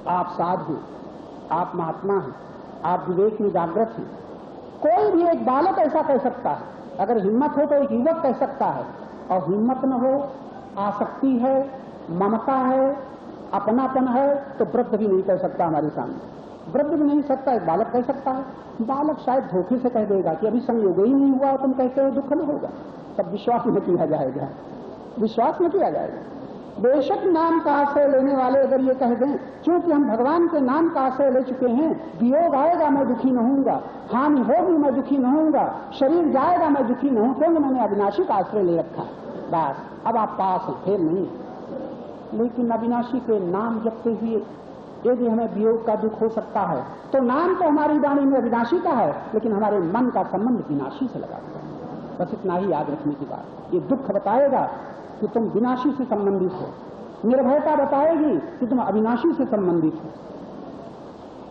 आप साधु, आप महात्मा हैं, आप विवेक में जागृत हैं। कोई भी एक बालक ऐसा कह सकता है, अगर हिम्मत हो तो एक युवक कह सकता है, और हिम्मत न हो, आसक्ति है, ममता है, अपनापन है, तो वृद्ध भी नहीं कह सकता हमारे सामने। वृद्ध भी नहीं सकता, एक बालक कह सकता है। बालक शायद धोखे से कह देगा कि अभी संयोग ही नहीं हुआ, तुम कहते हो दुख न होगा। तब विश्वास न किया जाएगा, विश्वास न किया जाएगा। बेशक नाम का आश्रय लेने वाले अगर ये कह दें, क्योंकि हम भगवान के नाम का आश्रय ले चुके हैं, वियोग आएगा मैं दुखी न होऊंगा, हानि होगी मैं दुखी न होऊंगा, शरीर जाएगा मैं दुखी न हूं, क्योंकि मैंने अविनाशी का आश्रय ले रखा है, बस अब आप पास हैं, फेल नहीं। लेकिन अविनाशी के नाम जपते हुए यदि हमें वियोग का दुख हो सकता है, तो नाम तो हमारी वाणी में अविनाशी का है, लेकिन हमारे मन का संबंध विनाशी से लगा हुआ है। बस इतना ही याद रखने की बात। ये दुख बताएगा कि तुम विनाशी से संबंधित हो, निर्भयता बताएगी कि तुम अविनाशी से संबंधित हो।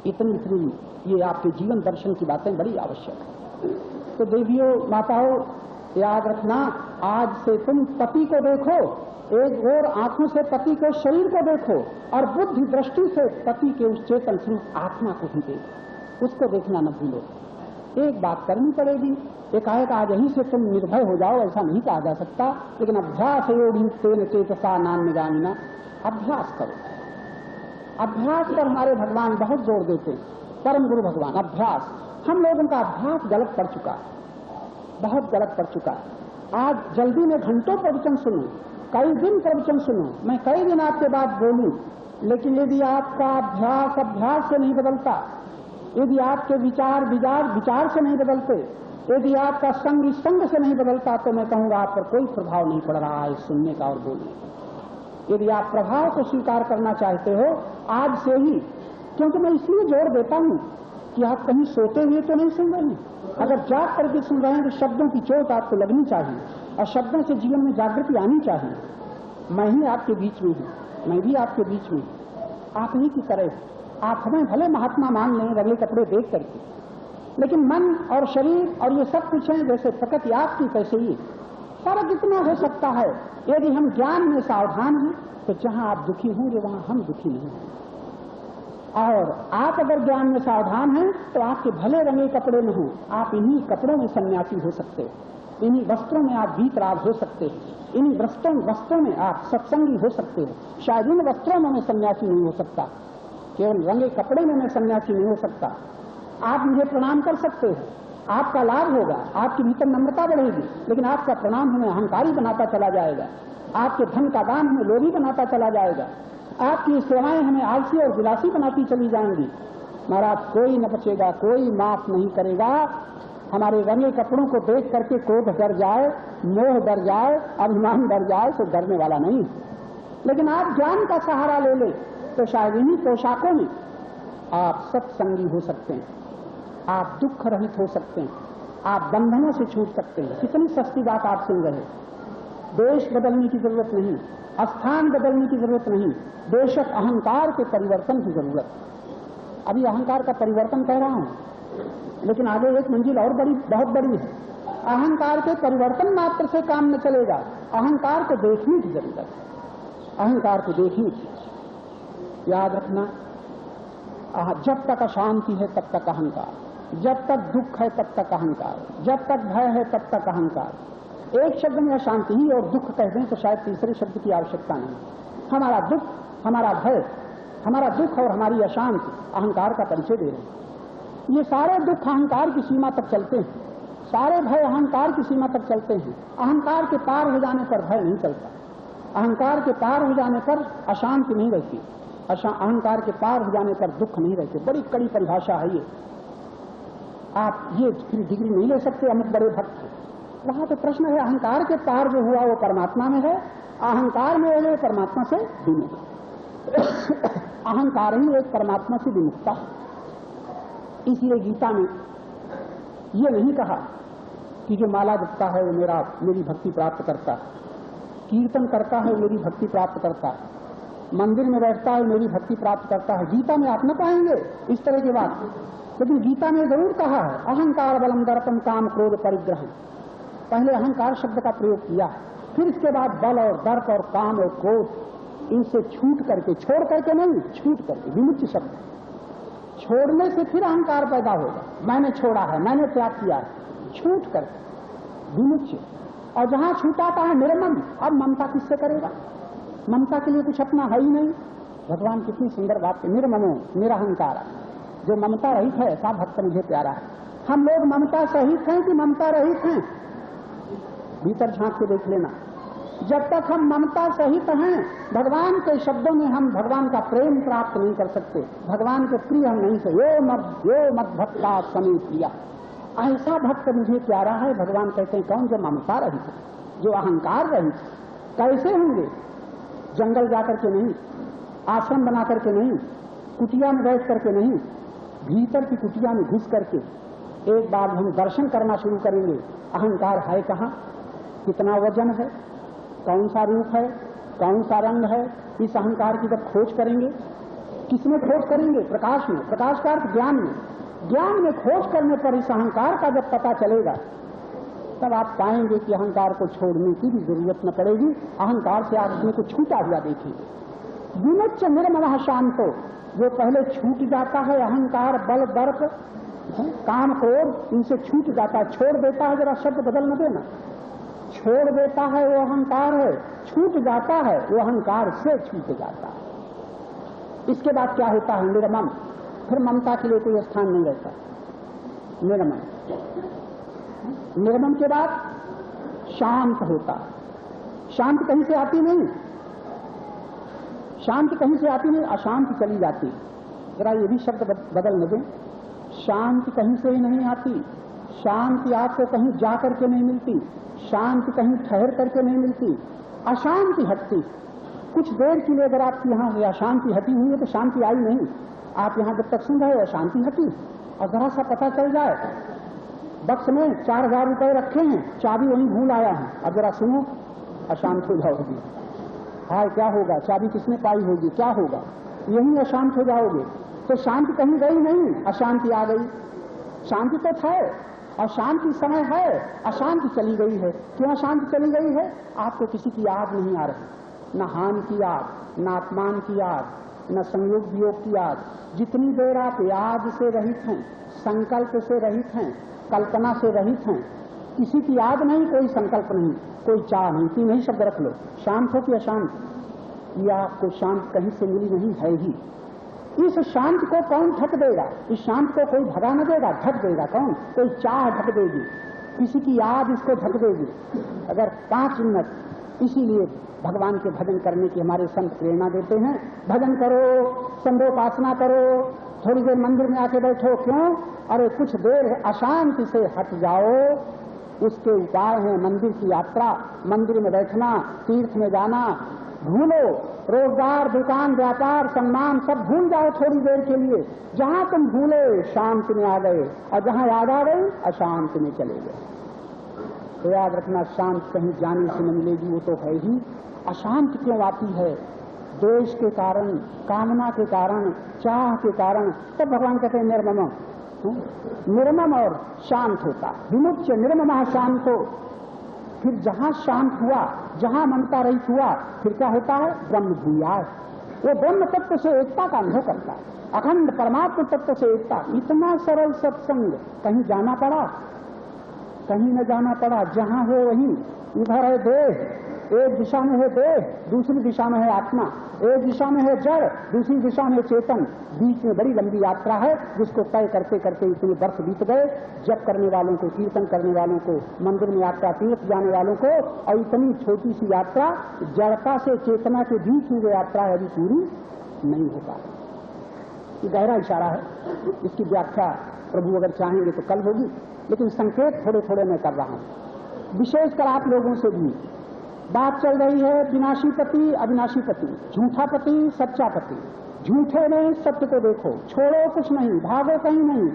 इतनी ये आपके जीवन दर्शन की बातें बड़ी आवश्यक है। तो देवियों, माताओं, याद रखना, आज से तुम पति को देखो, एक और आंखों से पति के शरीर को देखो, और बुद्धि दृष्टि से पति के उस चेतन स्वरूप आत्मा को भी देखो, उसको देखना न भूलो। एक बात करनी पड़ेगी, एकाएक आज यहीं से तुम निर्भय हो जाओ, ऐसा नहीं कहा जा सकता, लेकिन अभ्यास योगिन तेन चेतसा नान्यगामिना, अभ्यास करो। अभ्यास पर हमारे भगवान बहुत जोर देते हैं, परम गुरु भगवान। अभ्यास, हम लोगों का अभ्यास गलत पड़ चुका है, बहुत गलत पड़ चुका है। आज जल्दी में घंटों प्रवचन सुनो, कई दिन प्रवचन सुनो, मैं कई दिन आपके बाद बोलूं, लेकिन यदि आपका अभ्यास से नहीं बदलता, यदि आपके विचार से नहीं बदलते, यदि आपका संग से नहीं बदलता, तो मैं कहूंगा आप पर कोई प्रभाव नहीं पड़ रहा है सुनने का और बोलने का। यदि आप प्रभाव को स्वीकार करना चाहते हो आज से ही, क्योंकि मैं इसलिए जोर देता हूं कि आप कहीं सोते हुए तो नहीं सुन रहे हैं। अगर जाग करके सुन रहे हैं तो शब्दों की चोट आपको लगनी चाहिए, और शब्दों से जीवन में जागृति आनी चाहिए। मैं ही आपके बीच में हूं, मैं भी आपके बीच में हूं। आप ही की तरह आप हमें भले महात्मा मान लें रंगे कपड़े देख करके, लेकिन मन और शरीर और ये सब कुछ है जैसे प्रकृति आपकी कैसे ही। फर्क इतना हो सकता है, यदि हम ज्ञान में सावधान हैं तो जहां आप दुखी होंगे वहां हम दुखी नहीं होंगे, और आप अगर ज्ञान में सावधान हैं तो आपके भले रंगे कपड़े में हो, आप इन्हीं कपड़ों में सन्यासी हो सकते हो, इन्हीं वस्त्रों में आप वीतराग हो सकते हो, इन्हीं वस्त्रों में आप सत्संगी हो सकते हो। शायद इन वस्त्रों में मैं सन्यासी नहीं हो सकता, केवल रंगे कपड़े में मैं सन्यासी नहीं हो सकता। आप मुझे प्रणाम कर सकते हो, आपका लाभ होगा, आपके भीतर नम्रता बढ़ेगी, लेकिन आपका प्रणाम हमें अहंकारी बनाता चला जाएगा, आपके धन का दान हमें लोभी बनाता चला जाएगा, आपकी सेवाएं हमें आलसी और विलासी बनाती चली जाएंगी। महाराज, कोई न बचेगा, कोई माफ नहीं करेगा। हमारे रंगे कपड़ों को देख करके क्रोध डर जाए, मोह डर जाए, अभिमान डर जाए तो डरने वाला नहीं। लेकिन आप ज्ञान का सहारा ले ले तो शायद इन्हीं पोशाकों में आप सत्संगी हो सकते हैं, आप दुख रहित हो सकते हैं, आप बंधनों से छूट सकते हैं। कितनी सस्ती बात आप सुन रहे। देश बदलने की जरूरत नहीं, स्थान बदलने की जरूरत नहीं, बेशक अहंकार के परिवर्तन की जरूरत। अभी अहंकार का परिवर्तन कह रहा हूं, लेकिन आगे एक मंजिल और बहुत बड़ी है। अहंकार के परिवर्तन मात्र से काम न चलेगा, अहंकार को देखने की जरूरत है, अहंकार को देखने की। याद रखना, जब तक अशांति है तब तक अहंकार, जब तक दुख है तब तक अहंकार, जब तक भय है तब तक अहंकार। एक शब्द में अशांति ही और दुख कह दें तो शायद तीसरे शब्द की आवश्यकता नहीं। हमारा दुख, हमारा भय, हमारा दुख और हमारी अशांति अहंकार का परिचय दे रहे हैं। ये सारे दुख अहंकार की सीमा तक चलते हैं, सारे भय अहंकार की सीमा तक चलते हैं। अहंकार के पार हो जाने पर भय नहीं चलता, अहंकार के पार हो जाने पर अशांति नहीं रहती, अहंकार के पार हो जाने पर दुख नहीं रहते। बड़ी कड़ी परिभाषा है ये, आप ये डिग्री नहीं ले सकते। अमुक बड़े भक्त हैं, वहां तो प्रश्न है अहंकार के पार जो हुआ वो परमात्मा में है, अहंकार में है परमात्मा से विमुक्त। अहंकार ही एक परमात्मा से विमुक्ता है। इसलिए गीता में ये नहीं कहा कि जो माला जपता है वो मेरी भक्ति प्राप्त करता है, कीर्तन करता है मेरी भक्ति प्राप्त करता है, मंदिर में बैठता है मेरी भक्ति प्राप्त करता है। गीता में आप न पाएंगे इस तरह की बात, लेकिन गीता में जरूर कहा है अहंकार बलम दर्पम काम क्रोध परिग्रह। पहले अहंकार शब्द का प्रयोग किया है, फिर इसके बाद बल और दर्प और काम और क्रोध इनसे छूट करके, छोड़ करके नहीं, छूट करके, विमुच्य शब्द। छोड़ने से फिर अहंकार पैदा होगा, मैंने छोड़ा है, मैंने त्याग किया है, छूट करके विमुच्य। और जहां छूटाता है निर्मम, अब ममता किससे करेगा? ममता के लिए कुछ अपना है ही नहीं। भगवान कितनी सुंदर बात है, निर्ममो निरहंकार, जो ममता रहित है ऐसा भक्त मुझे प्यारा है। हम लोग ममता सहित हैं कि ममता रहित हैं? भीतर झांक के देख लेना। जब तक हम ममता सहित हैं, भगवान के शब्दों में हम भगवान का प्रेम प्राप्त नहीं कर सकते, भगवान के प्रिय हम नहीं से। यो मद भक्ता समी प्रिया, ऐसा भक्त मुझे प्यारा है। भगवान कहते हैं कौन? जो ममता रहित है, जो अहंकार रहित। कैसे होंगे? जंगल जाकर के नहीं, आश्रम बना करके नहीं, कुटिया में बैठ करके नहीं, भीतर की कुटिया में घुस करके एक बार हम दर्शन करना शुरू करेंगे। अहंकार है कहाँ, कितना वजन है, कौन सा रूप है, कौन सा रंग है, इस अहंकार की जब खोज करेंगे, किसमें खोज करेंगे? प्रकाश में। प्रकाश का अर्थ ज्ञान में। ज्ञान में खोज करने पर इस अहंकार का जब पता चलेगा, तब आप पाएंगे कि अहंकार को छोड़ने की भी जरूरत न पड़ेगी। अहंकार से आप अपने को छूटा हुआ देखेंगे। विमुच्य निर्ममः शांतो, जो पहले छूट जाता है, अहंकार, बल, दर्प, काम, क्रोध, इनसे छूट जाता है, छोड़ देता है। जरा शब्द बदल न देना, छोड़ देता है वो अहंकार है, छूट जाता है वो अहंकार से छूट जाता है। इसके बाद क्या होता है? निर्मम। फिर ममता के लिए कोई स्थान नहीं रहता। निर्मम, निर्मम के बाद शांत होता। शांति कहीं से आती नहीं, शांति कहीं से आती नहीं, अशांति चली जाती। जरा ये भी शब्द बदल न दें। शांति कहीं से ही नहीं आती, शांति आपको कहीं जा करके नहीं मिलती, शांति कहीं ठहर करके नहीं मिलती, अशांति हटती। कुछ देर के लिए अगर आपकी यहाँ अशांति हटी हुई है तो शांति आई नहीं। आप यहाँ जब तक सुन रहे हो अशांति हटी, और जरा सा पता चल जाए बक्स में 4000 रुपए रखे हैं, चाबी वहीं भूल आया है, अब जरा सुनो, अशांत हो जाओगी। हाय क्या होगा, चाबी किसने पाई होगी, क्या होगा, यही अशांत हो जाओगे। तो शांति कहीं गई नहीं, अशांति आ गई। शांति तो था और शांति समय है, अशांति चली गई है। क्यों अशांति चली गई है? आपको किसी की याद नहीं आ रही, न हानि की याद, न अपमान की याद, न संयोग वियोग की याद। जितनी देर आप याद से रहित हैं, संकल्प से रहित हैं, कल्पना से रहित हैं, किसी की याद नहीं, कोई संकल्प नहीं, कोई चाह नहीं, तीन ही शब्द रख लो, शांत हो कि अशांत, या आपको शांत कहीं से मिली नहीं है ही। इस शांत को कौन ढक देगा? इस शांत को कोई भगा न देगा, ढक देगा कौन? कोई चाह ढक देगी, किसी की याद इसको ढक देगी। अगर 5 मिनट, इसीलिए भगवान के भजन करने की हमारे संत प्रेरणा देते हैं। भजन करो, संध्योपासना करो, थोड़ी देर मंदिर में आके बैठो। क्यों? अरे कुछ देर अशांति से हट जाओ, उसके उपाय हैं मंदिर की यात्रा, मंदिर में बैठना, तीर्थ में जाना। भूलो रोजगार, दुकान, व्यापार, सम्मान सब भूल जाओ थोड़ी देर के लिए। जहां तुम भूले शांति में आ गए, और जहां याद आ गई अशांति में चले गए। तो याद रखना, शांत कहीं जाने से न मिलेगी, वो तो है ही। अशांत क्यों आती है? द्वेष के कारण, कामना के कारण, चाह के कारण। तब भगवान कहते हैं निर्मम, निर्मम और शांत होता। विमुच्य निर्मम शांत हो। फिर जहां शांत हुआ, जहां ममता रहित हुआ, फिर क्या होता है? ब्रह्म भूयास। वो ब्रह्म तत्व से एकता का अनुभव करता है, अखंड परमात्मा तत्व से एकता। इतना सरल सत्संग, कहीं जाना पड़ा, कहीं न जाना पड़ा, जहां हो वहीं। इधर है देह, एक दिशा में है देह, दूसरी दिशा में है आत्मा, एक दिशा में है जड़, दूसरी दिशा में चेतन। बीच में बड़ी लंबी यात्रा है, जिसको तय करते करते इतने वर्ष बीत गए। जप करने वालों को, कीर्तन करने वालों को, मंदिर में यात्रा, तीर्थ जाने वालों को, और इतनी छोटी सी यात्रा, जड़ता से चेतना के बीच में जो यात्रा है अभी पूरी नहीं हो पा रही। गहरा इशारा है, इसकी व्याख्या प्रभु अगर चाहेंगे तो कल होगी, लेकिन संकेत थोड़े थोड़े मैं कर रहा हूं। विशेषकर आप लोगों से भी बात चल रही है, विनाशी पति, अविनाशी पति, झूठा पति, सच्चा पति। झूठे में सत्य को देखो, छोड़ो कुछ नहीं, भागो कहीं नहीं।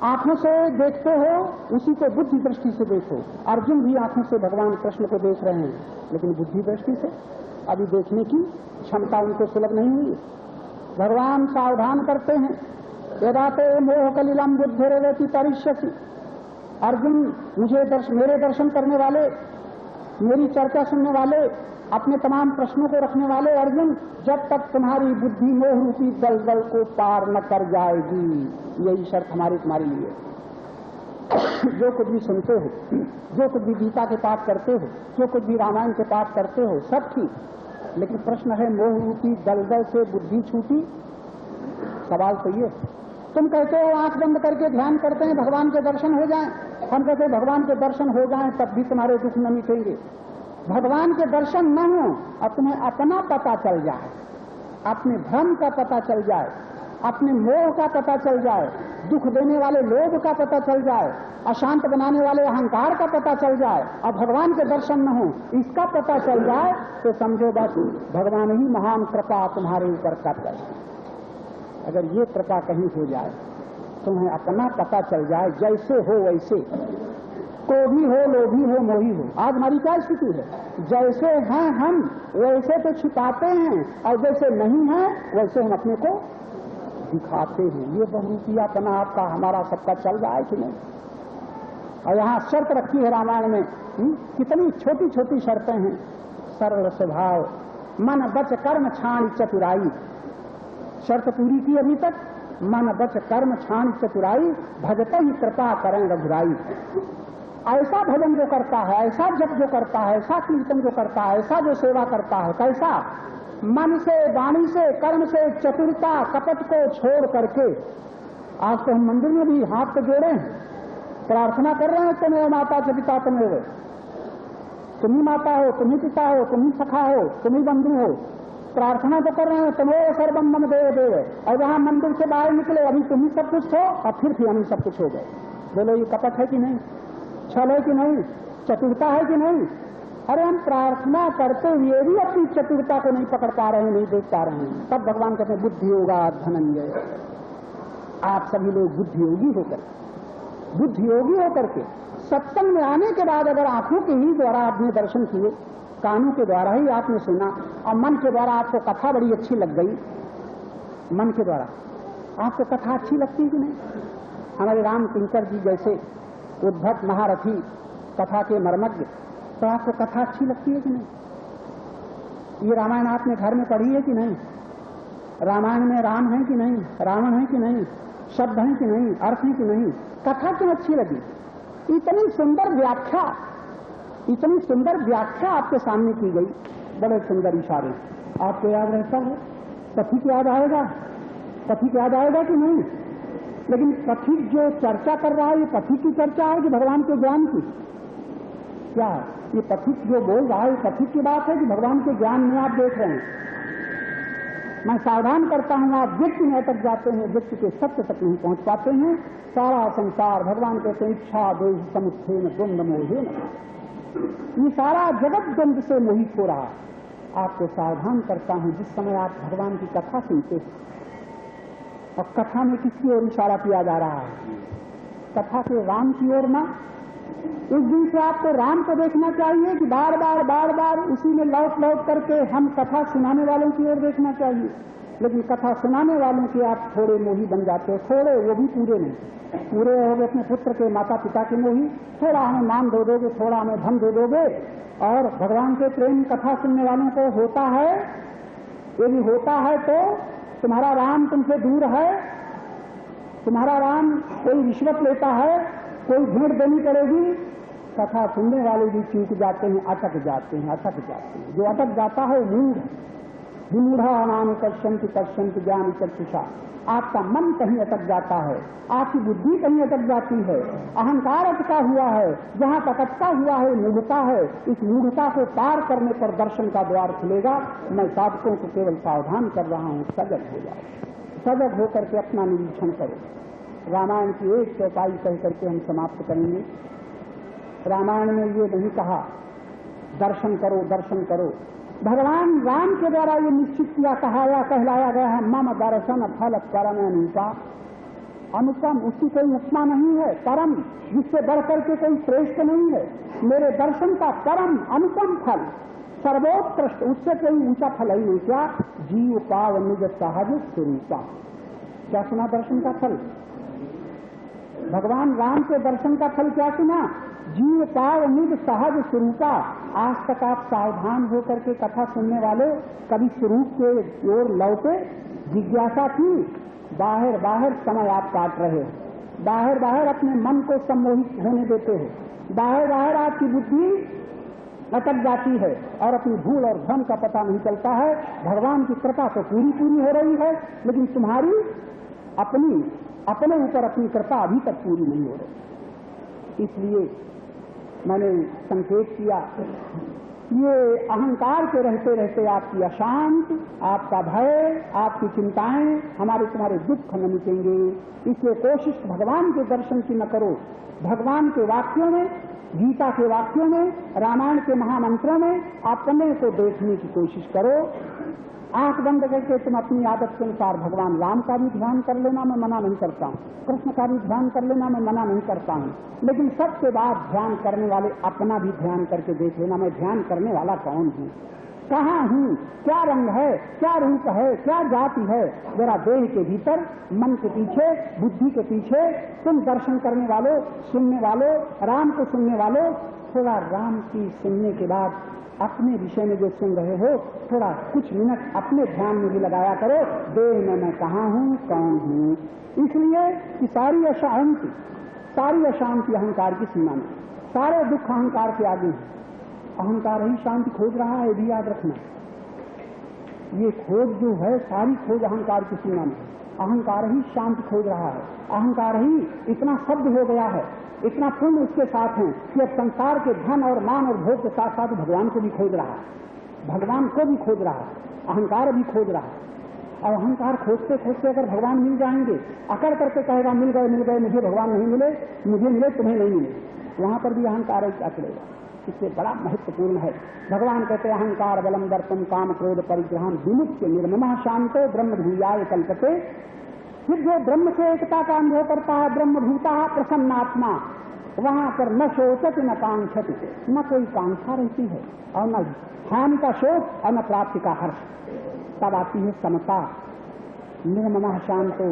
आंखों से देखते हो, उसी को बुद्धि दृष्टि से देखो। अर्जुन भी आंखों से भगवान कृष्ण को देख रहे हैं, लेकिन बुद्धि दृष्टि से अभी देखने की क्षमता उनको सुलभ नहीं हुई। भगवान सावधान करते हैं, यदा ते मोह कलिलम बुद्धिरेति तरिष्यसि। अर्जुन, मुझे मेरे दर्शन करने वाले, मेरी चर्चा सुनने वाले, अपने तमाम प्रश्नों को रखने वाले अर्जुन, जब तक तुम्हारी बुद्धि मोह रूपी दलदल को पार न कर जाएगी, यही शर्त हमारी तुम्हारे लिए। जो कुछ भी सुनते हो, जो कुछ भी गीता के पाठ करते हो, जो कुछ भी रामायण के पाठ करते हो, सब ठीक, लेकिन प्रश्न है मोह रूपी दलदल से बुद्धि छूटी। सवाल तो ये, तुम कहते हो आंख बंद करके ध्यान करते हैं भगवान के दर्शन हो जाएं, हम कहते हैं भगवान के दर्शन हो जाएं तब भी तुम्हारे दुख न मिटेंगे। भगवान के दर्शन न हो और तुम्हें अपना पता चल जाए, अपने भ्रम का पता चल जाए, अपने मोह का पता चल जाए, दुख देने वाले लोभ का पता चल जाए, अशांत बनाने वाले अहंकार का पता चल जाए और भगवान के दर्शन न हो, इसका पता चल जाए तो समझो बस भगवान ही महान कृपा तुम्हारे ऊपर कर रहे। अगर ये कृपा कहीं हो जाए, तुम्हें अपना पता चल जाए, जैसे हो वैसे, कोभी हो, लोभी हो, मोही हो। आज हमारी क्या स्थिति है? जैसे हैं हम वैसे तो छिपाते हैं और जैसे नहीं है वैसे हम अपने को दिखाते हैं। ये बहुरूपियापना आपका हमारा सबका चल रहा है कि नहीं? और यहाँ शर्त रखी है रामायण में, कितनी छोटी छोटी शर्तें हैं। सरल स्वभाव, मन बच कर्म छाण चतुराई। शर्त पूरी की अभी तक, मन बच कर्म छाण चतुराई, भगत ही कृपा करें रघुराई। ऐसा भजन जो करता है, ऐसा जप जो करता है, ऐसा कीर्तन जो करता है, ऐसा जो सेवा करता है, कैसा मन से, वाणी से, कर्म से चतुरता कपट को छोड़ करके। आज तो हम मंदिर में भी हाथ को जोड़े हैं, प्रार्थना कर रहे हैं, तुम्हें माता च पिता तुम्हें, तुम ही माता हो, तुम ही पिता हो, तुम ही सखा हो, तुम ही बंधु हो। प्रार्थना तो कर रहे हैं, तुम्हें सर्वम मम देव देव, और जहां मंदिर से बाहर निकले अभी तुम ही सब कुछ हो और फिर हम सब कुछ हो गए। बोलो ये कपट है कि नहीं? छल है कि नहीं? चतुरता है कि नहीं? अरे हम प्रार्थना करते हुए भी अपनी चतुरता को नहीं पकड़ पा रहे हैं, नहीं देख पा रहे हैं। तब भगवान कहते हैं बुद्धि होगा धनंजय। आप सभी लोग बुद्धि योगी होकर के सत्संग में आने के बाद अगर आंखों के ही द्वारा आपने दर्शन किए, कानों के द्वारा ही आपने सुना और मन के द्वारा आपको कथा बड़ी अच्छी लग गई, मन के द्वारा आपको कथा अच्छी लगती कि नहीं? हमारे राम किंकर जी जैसे उद्धत महारथी कथा के मर्मज्ञ, तो आपको कथा अच्छी लगती है कि नहीं? ये रामायण आपने घर में पढ़ी है कि नहीं? रामायण में राम है कि नहीं, रावण है कि नहीं, शब्द है कि नहीं, अर्थ है कि नहीं? कथा क्यों अच्छी लगी? इतनी सुंदर व्याख्या आपके सामने की गई, बड़े सुंदर इशारे। आपको याद रहता है? कथित याद आएगा? कथित याद आएगा कि नहीं? लेकिन कथित जो चर्चा कर रहा है, ये कथित की चर्चा है कि भगवान के ज्ञान की? क्या ये कथित जो बोल रहा है कथित की बात है कि भगवान के ज्ञान में आप देख रहे हैं? मैं सावधान करता हूं, आप व्यक्ति में अटक जाते हैं, व्यक्ति के सत्य तक नहीं पहुंच पाते हैं। सारा संसार भगवान कहते हैं इच्छा द्वेष समुत्थेन द्वंद्व मोहेन, ये सारा जगत द्वंद्व से मोहित हो रहा है। आपको सावधान करता हूं, जिस समय आप भगवान की कथा सुनते हैं और कथा में किसकी ओर इशारा किया जा रहा है? कथा के राम की ओर ना। उस दिन से आपको राम को देखना चाहिए कि बार बार उसी में लौट करके हम कथा सुनाने वालों की ओर देखना चाहिए। लेकिन कथा सुनाने वालों के आप थोड़े मोही बन जाते हो, थोड़े, वो भी पूरे नहीं। पूरे होगे अपने पुत्र के, माता पिता के मोही, थोड़ा हमें मान दे दोगे, थोड़ा हमें धन दे दोगे। और भगवान के प्रेम कथा सुनने वालों को होता है, यदि होता है तो तुम्हारा राम तुमसे दूर है, तुम्हारा राम कोई रिश्वत लेता है, कोई भेंट देनी पड़ेगी। कथा सुनने वाले भी चूक जाते हैं, अटक जाते हैं। जो अटक जाता है मूढ़, विमूढ़ा नाम पश्यन्ति ज्ञान चक्षुषा। आपका मन कहीं अटक जाता है, आपकी बुद्धि कहीं अटक जाती है, अहंकार अटका हुआ है, जहां तक अटका हुआ है मूढ़ता है। इस मूढ़ता को पार करने पर दर्शन का द्वार खुलेगा। मैं साधकों को केवल सावधान कर रहा हूं, सजग हो जाओ, सजग होकर के अपना निरीक्षण करो। रामायण की एक चौपाई कह करके हम समाप्त करेंगे। रामायण में ये नहीं कहा दर्शन करो। भगवान राम के द्वारा ये निश्चित किया, कहलाया गया है मम दर्शन फल परम अनुपम। उसकी कोई उपमा नहीं है, परम, जिससे बढ़कर के कोई श्रेष्ठ नहीं है। मेरे दर्शन का परम अनुपम फल, सर्वोत्कृष्ट, उससे कोई ऊंचा फल ही नहीं। क्या? जीव पाव निज सहज स्वरूपा। क्या सुना दर्शन का फल? भगवान राम के दर्शन का फल क्या सुना? जीव पाव निज सहज स्वरूपा। आज तक आप सावधान होकर के कथा सुनने वाले कभी स्वरूप के ओर लौटे? जिज्ञासा की? बाहर बाहर समय आप काट रहे हो, बाहर बाहर अपने मन को सम्मोहित होने देते हो, बाहर बाहर आपकी बुद्धि अटक जाती है और अपनी भूल और भ्रम का पता नहीं चलता है। भगवान की कृपा तो पूरी पूरी हो रही है, लेकिन तुम्हारी अपने ऊपर अपनी कृपा अभी तक पूरी नहीं हो रही। इसलिए मैंने संकेत किया, ये अहंकार के रहते रहते आपकी अशांति, आपका भय, आपकी चिंताएं, हमारे तुम्हारे दुख न मिटेंगे। इसलिए कोशिश भगवान के दर्शन की न करो, भगवान के वाक्यों में, गीता के वाक्यों में, रामायण के महामंत्रों में अपने को देखने की कोशिश करो। आंख बंद करके तुम अपनी आदत के अनुसार भगवान राम का भी ध्यान कर लेना, मैं मना नहीं करता हूँ, कृष्ण का भी ध्यान कर लेना, मैं मना नहीं करता हूँ, लेकिन सबके बाद ध्यान करने वाले अपना भी ध्यान करके देख लेना, मैं ध्यान करने वाला कौन हूँ, कहाँ हूँ, क्या रंग है, क्या रूप है, क्या जाति है। जरा देह के भीतर, मन के पीछे, बुद्धि के पीछे, तुम दर्शन करने वालों, सुनने वालों, राम को सुनने वालों, थोड़ा राम की सुनने के बाद अपने विषय में जो सुन रहे हो, थोड़ा कुछ मिनट अपने ध्यान में भी लगाया करो, देह में मैं कहाँ हूँ, कौन हूँ। इसलिए कि सारी अशांति अहंकार की सीमा में, सारे दुख अहंकार के आगे हैं। अहंकार ही शांति खोज रहा है, भी याद रखना। ये खोज जो है, सारी खोज अहंकार की सीमा में, अहंकार ही शांति खोज रहा है। अहंकार ही इतना शब्द हो गया है, इतना पुण्य उसके साथ है कि अब संसार के धन और मान और भोग के साथ साथ भगवान को भी खोज रहा है, भगवान को भी खोज रहा है, अहंकार भी खोज रहा है। और अहंकार खोजते खोजते अगर भगवान मिल जाएंगे, अकड़ करके कहेगा मिल गए, मुझे भगवान नहीं मिले, मुझे मिले तुम्हें नहीं मिले, वहां पर भी अहंकार अकड़ेगा। इससे बड़ा महत्वपूर्ण है। भगवान कहते हैं अहंकार बलम दर्पम काम क्रोध परिग्रहण विमुक्त निर्ममः शांतो ब्रह्म भूयाय कल्पते। फिर जो ब्रह्म से एकता का अनुभव करता है, ब्रह्मभूता प्रसन्नात्मा, वहां पर न शोचत न कांक्षति, न कोई कांक्षा रहती है और न हानि का शोक और न प्राप्ति का हर्ष। तब आती है समता। निर्ममः शांतो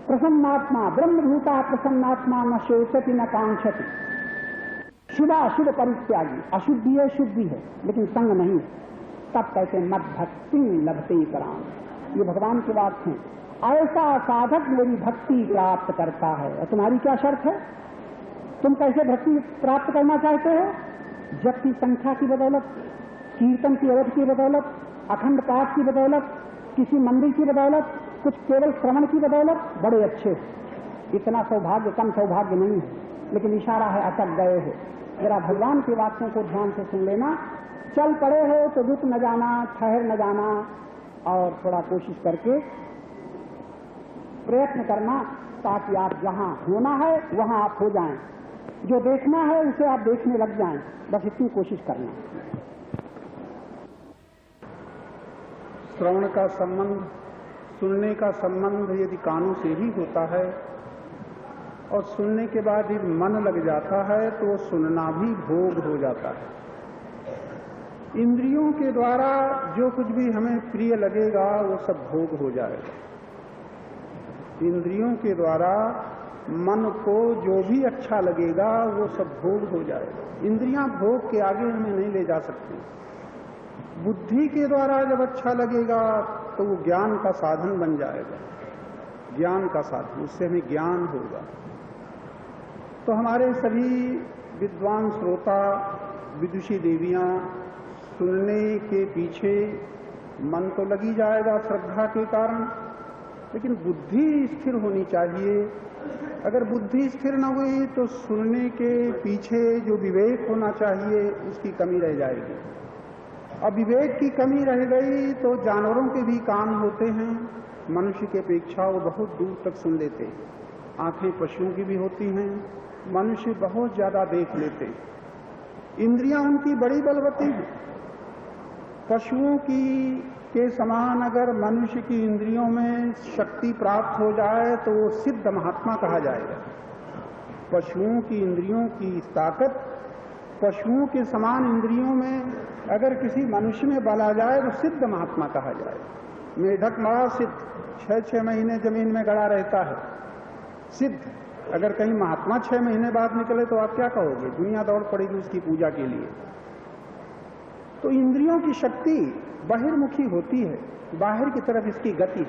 प्रसन्नात्मा, ब्रह्मभूता प्रसन्नात्मा, न शोचति न कांक्षति। शुभाशुभ परित्यागी, अशुद्धि है शुद्धि है लेकिन संग नहीं। तब कहते मद भक्ति लभते कराम। ये भगवान की बात है। ऐसा साधक मेरी भक्ति प्राप्त करता है। और तुम्हारी क्या शर्त है? तुम कैसे भक्ति प्राप्त करना चाहते हो? जप की संख्या की बदौलत, कीर्तन की अवधि की बदौलत, अखंड पाठ की बदौलत, किसी मंदिर की बदौलत, कुछ केवल श्रवण की बदौलत, बड़े अच्छे। इतना सौभाग्य कम सौभाग्य नहीं है, लेकिन इशारा है अटक गए हो। जरा भगवान की बातों को ध्यान से सुन लेना। चल पड़े हो तो रुक न जाना, ठहर न जाना, और थोड़ा कोशिश करके प्रयत्न करना ताकि आप जहां होना है वहां आप हो जाएं, जो देखना है उसे आप देखने लग जाएं। बस इतनी कोशिश करना। श्रवण का संबंध, सुनने का संबंध यदि कानों से ही होता है और सुनने के बाद यदि मन लग जाता है तो वो सुनना भी भोग हो जाता है। इंद्रियों के द्वारा जो कुछ भी हमें प्रिय लगेगा वो सब भोग हो जाएगा। इंद्रियों के द्वारा मन को जो भी अच्छा लगेगा वो सब भोग हो जाएगा। इंद्रियां भोग के आगे हमें नहीं ले जा सकती। बुद्धि के द्वारा जब अच्छा लगेगा तो वो ज्ञान का साधन बन जाएगा, ज्ञान का साधन, उससे हमें ज्ञान होगा। तो हमारे सभी विद्वान श्रोता, विदुषी देवियां, सुनने के पीछे मन तो लगी जाएगा श्रद्धा के कारण, लेकिन बुद्धि स्थिर होनी चाहिए। अगर बुद्धि स्थिर न हुई तो सुनने के पीछे जो विवेक होना चाहिए उसकी कमी रह जाएगी। अब विवेक की कमी रह गई तो जानवरों के भी कान होते हैं, मनुष्य की अपेक्षा वो बहुत दूर तक सुन लेते हैं। आंखें पशुओं की भी होती हैं, मनुष्य बहुत ज्यादा देख लेते हैं। इंद्रियां उनकी बड़ी बलवती हैं। पशुओं के समान अगर मनुष्य की इंद्रियों में शक्ति प्राप्त हो जाए तो वो सिद्ध महात्मा कहा जाएगा। पशुओं की इंद्रियों की ताकत, पशुओं के समान इंद्रियों में अगर किसी मनुष्य में बल आ जाए तो सिद्ध महात्मा कहा जाएगा। मेढक बड़ा सिद्ध, 6-6 महीने जमीन में गड़ा रहता है, सिद्ध। अगर कहीं महात्मा 6 महीने बाद निकले तो आप क्या कहोगे? दुनिया दौड़ पड़ेगी उसकी पूजा के लिए। तो इंद्रियों की शक्ति बहिर्मुखी होती है, बाहर की तरफ इसकी गति।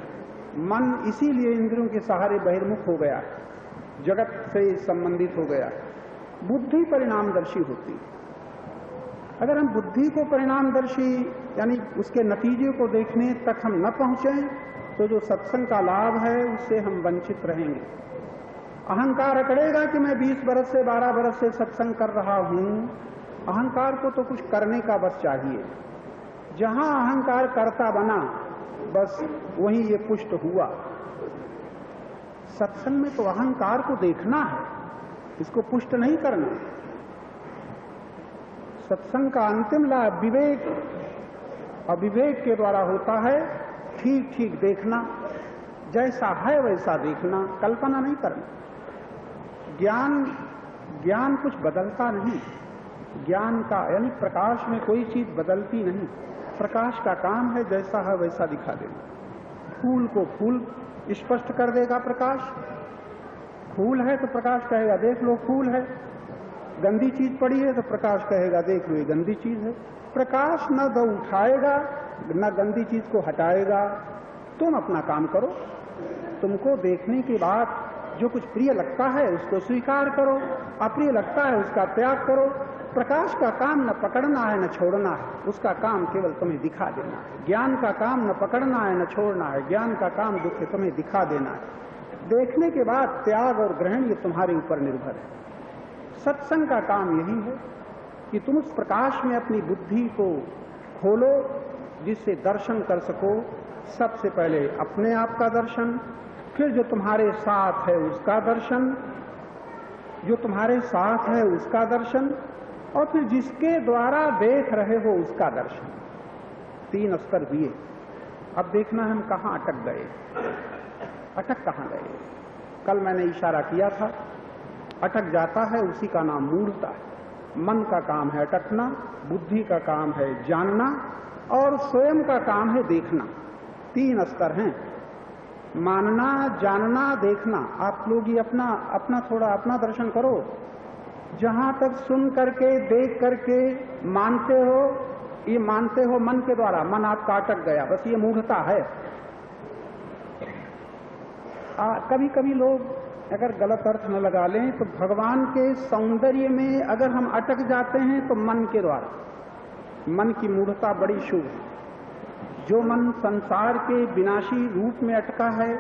मन इसीलिए इंद्रियों के सहारे बहिर्मुख हो गया, जगत से संबंधित हो गया। बुद्धि परिणामदर्शी होती है। अगर हम बुद्धि को परिणामदर्शी यानी उसके नतीजे को देखने तक हम न पहुंचे तो जो सत्संग का लाभ है उससे हम वंचित रहेंगे। अहंकार अकड़ेगा कि मैं 20 बरस से 12 बरस से सत्संग कर रहा हूं। अहंकार को तो कुछ करने का बस चाहिए। जहां अहंकार करता बना बस वहीं ये पुष्ट हुआ। सत्संग में तो अहंकार को देखना है, इसको पुष्ट नहीं करना। सत्संग का अंतिम लाभ विवेक, अविवेक के द्वारा होता है। ठीक ठीक देखना, जैसा है वैसा देखना, कल्पना नहीं करना। ज्ञान कुछ बदलता नहीं। ज्ञान का यानी प्रकाश में कोई चीज बदलती नहीं। प्रकाश का काम है जैसा है वैसा दिखा देना। फूल को फूल स्पष्ट कर देगा प्रकाश। फूल है तो प्रकाश कहेगा देख लो फूल है। गंदी चीज पड़ी है तो प्रकाश कहेगा देख लो ये गंदी चीज है। प्रकाश न तो उठाएगा न गंदी चीज को हटाएगा। तुम अपना काम करो। तुमको देखने के बाद जो कुछ प्रिय लगता है उसको स्वीकार करो, अप्रिय लगता है उसका त्याग करो। प्रकाश का काम न पकड़ना है न छोड़ना है, उसका काम केवल तुम्हें दिखा देना है। ज्ञान का काम न पकड़ना है न छोड़ना है, ज्ञान का काम दुख तुम्हें दिखा देना है। देखने के बाद त्याग और ग्रहण ये तुम्हारे ऊपर निर्भर है। सत्संग का काम यही है कि तुम उस प्रकाश में अपनी बुद्धि को खोलो जिससे दर्शन कर सको। सबसे पहले अपने आप का दर्शन, फिर जो तुम्हारे साथ है उसका दर्शन, जो तुम्हारे साथ है उसका दर्शन, और फिर जिसके द्वारा देख रहे हो उसका दर्शन। 3 स्तर दिए। अब देखना हम कहां अटक गए। अटक कहां गए? कल मैंने इशारा किया था, अटक जाता है उसी का नाम मूढ़ता है। मन का काम है अटकना, बुद्धि का काम है जानना, और स्वयं का काम है देखना। 3 स्तर हैं, मानना, जानना, देखना। आप लोग ये अपना थोड़ा अपना दर्शन करो। जहां तक सुन करके देख करके मानते हो, ये मानते हो मन के द्वारा, मन आपका अटक गया, बस ये मूढ़ता है। कभी कभी लोग अगर गलत अर्थ न लगा लें तो भगवान के सौंदर्य में अगर हम अटक जाते हैं तो मन के द्वारा, मन की मूढ़ता बड़ी शुभ है। जो मन संसार के विनाशी रूप में अटका है,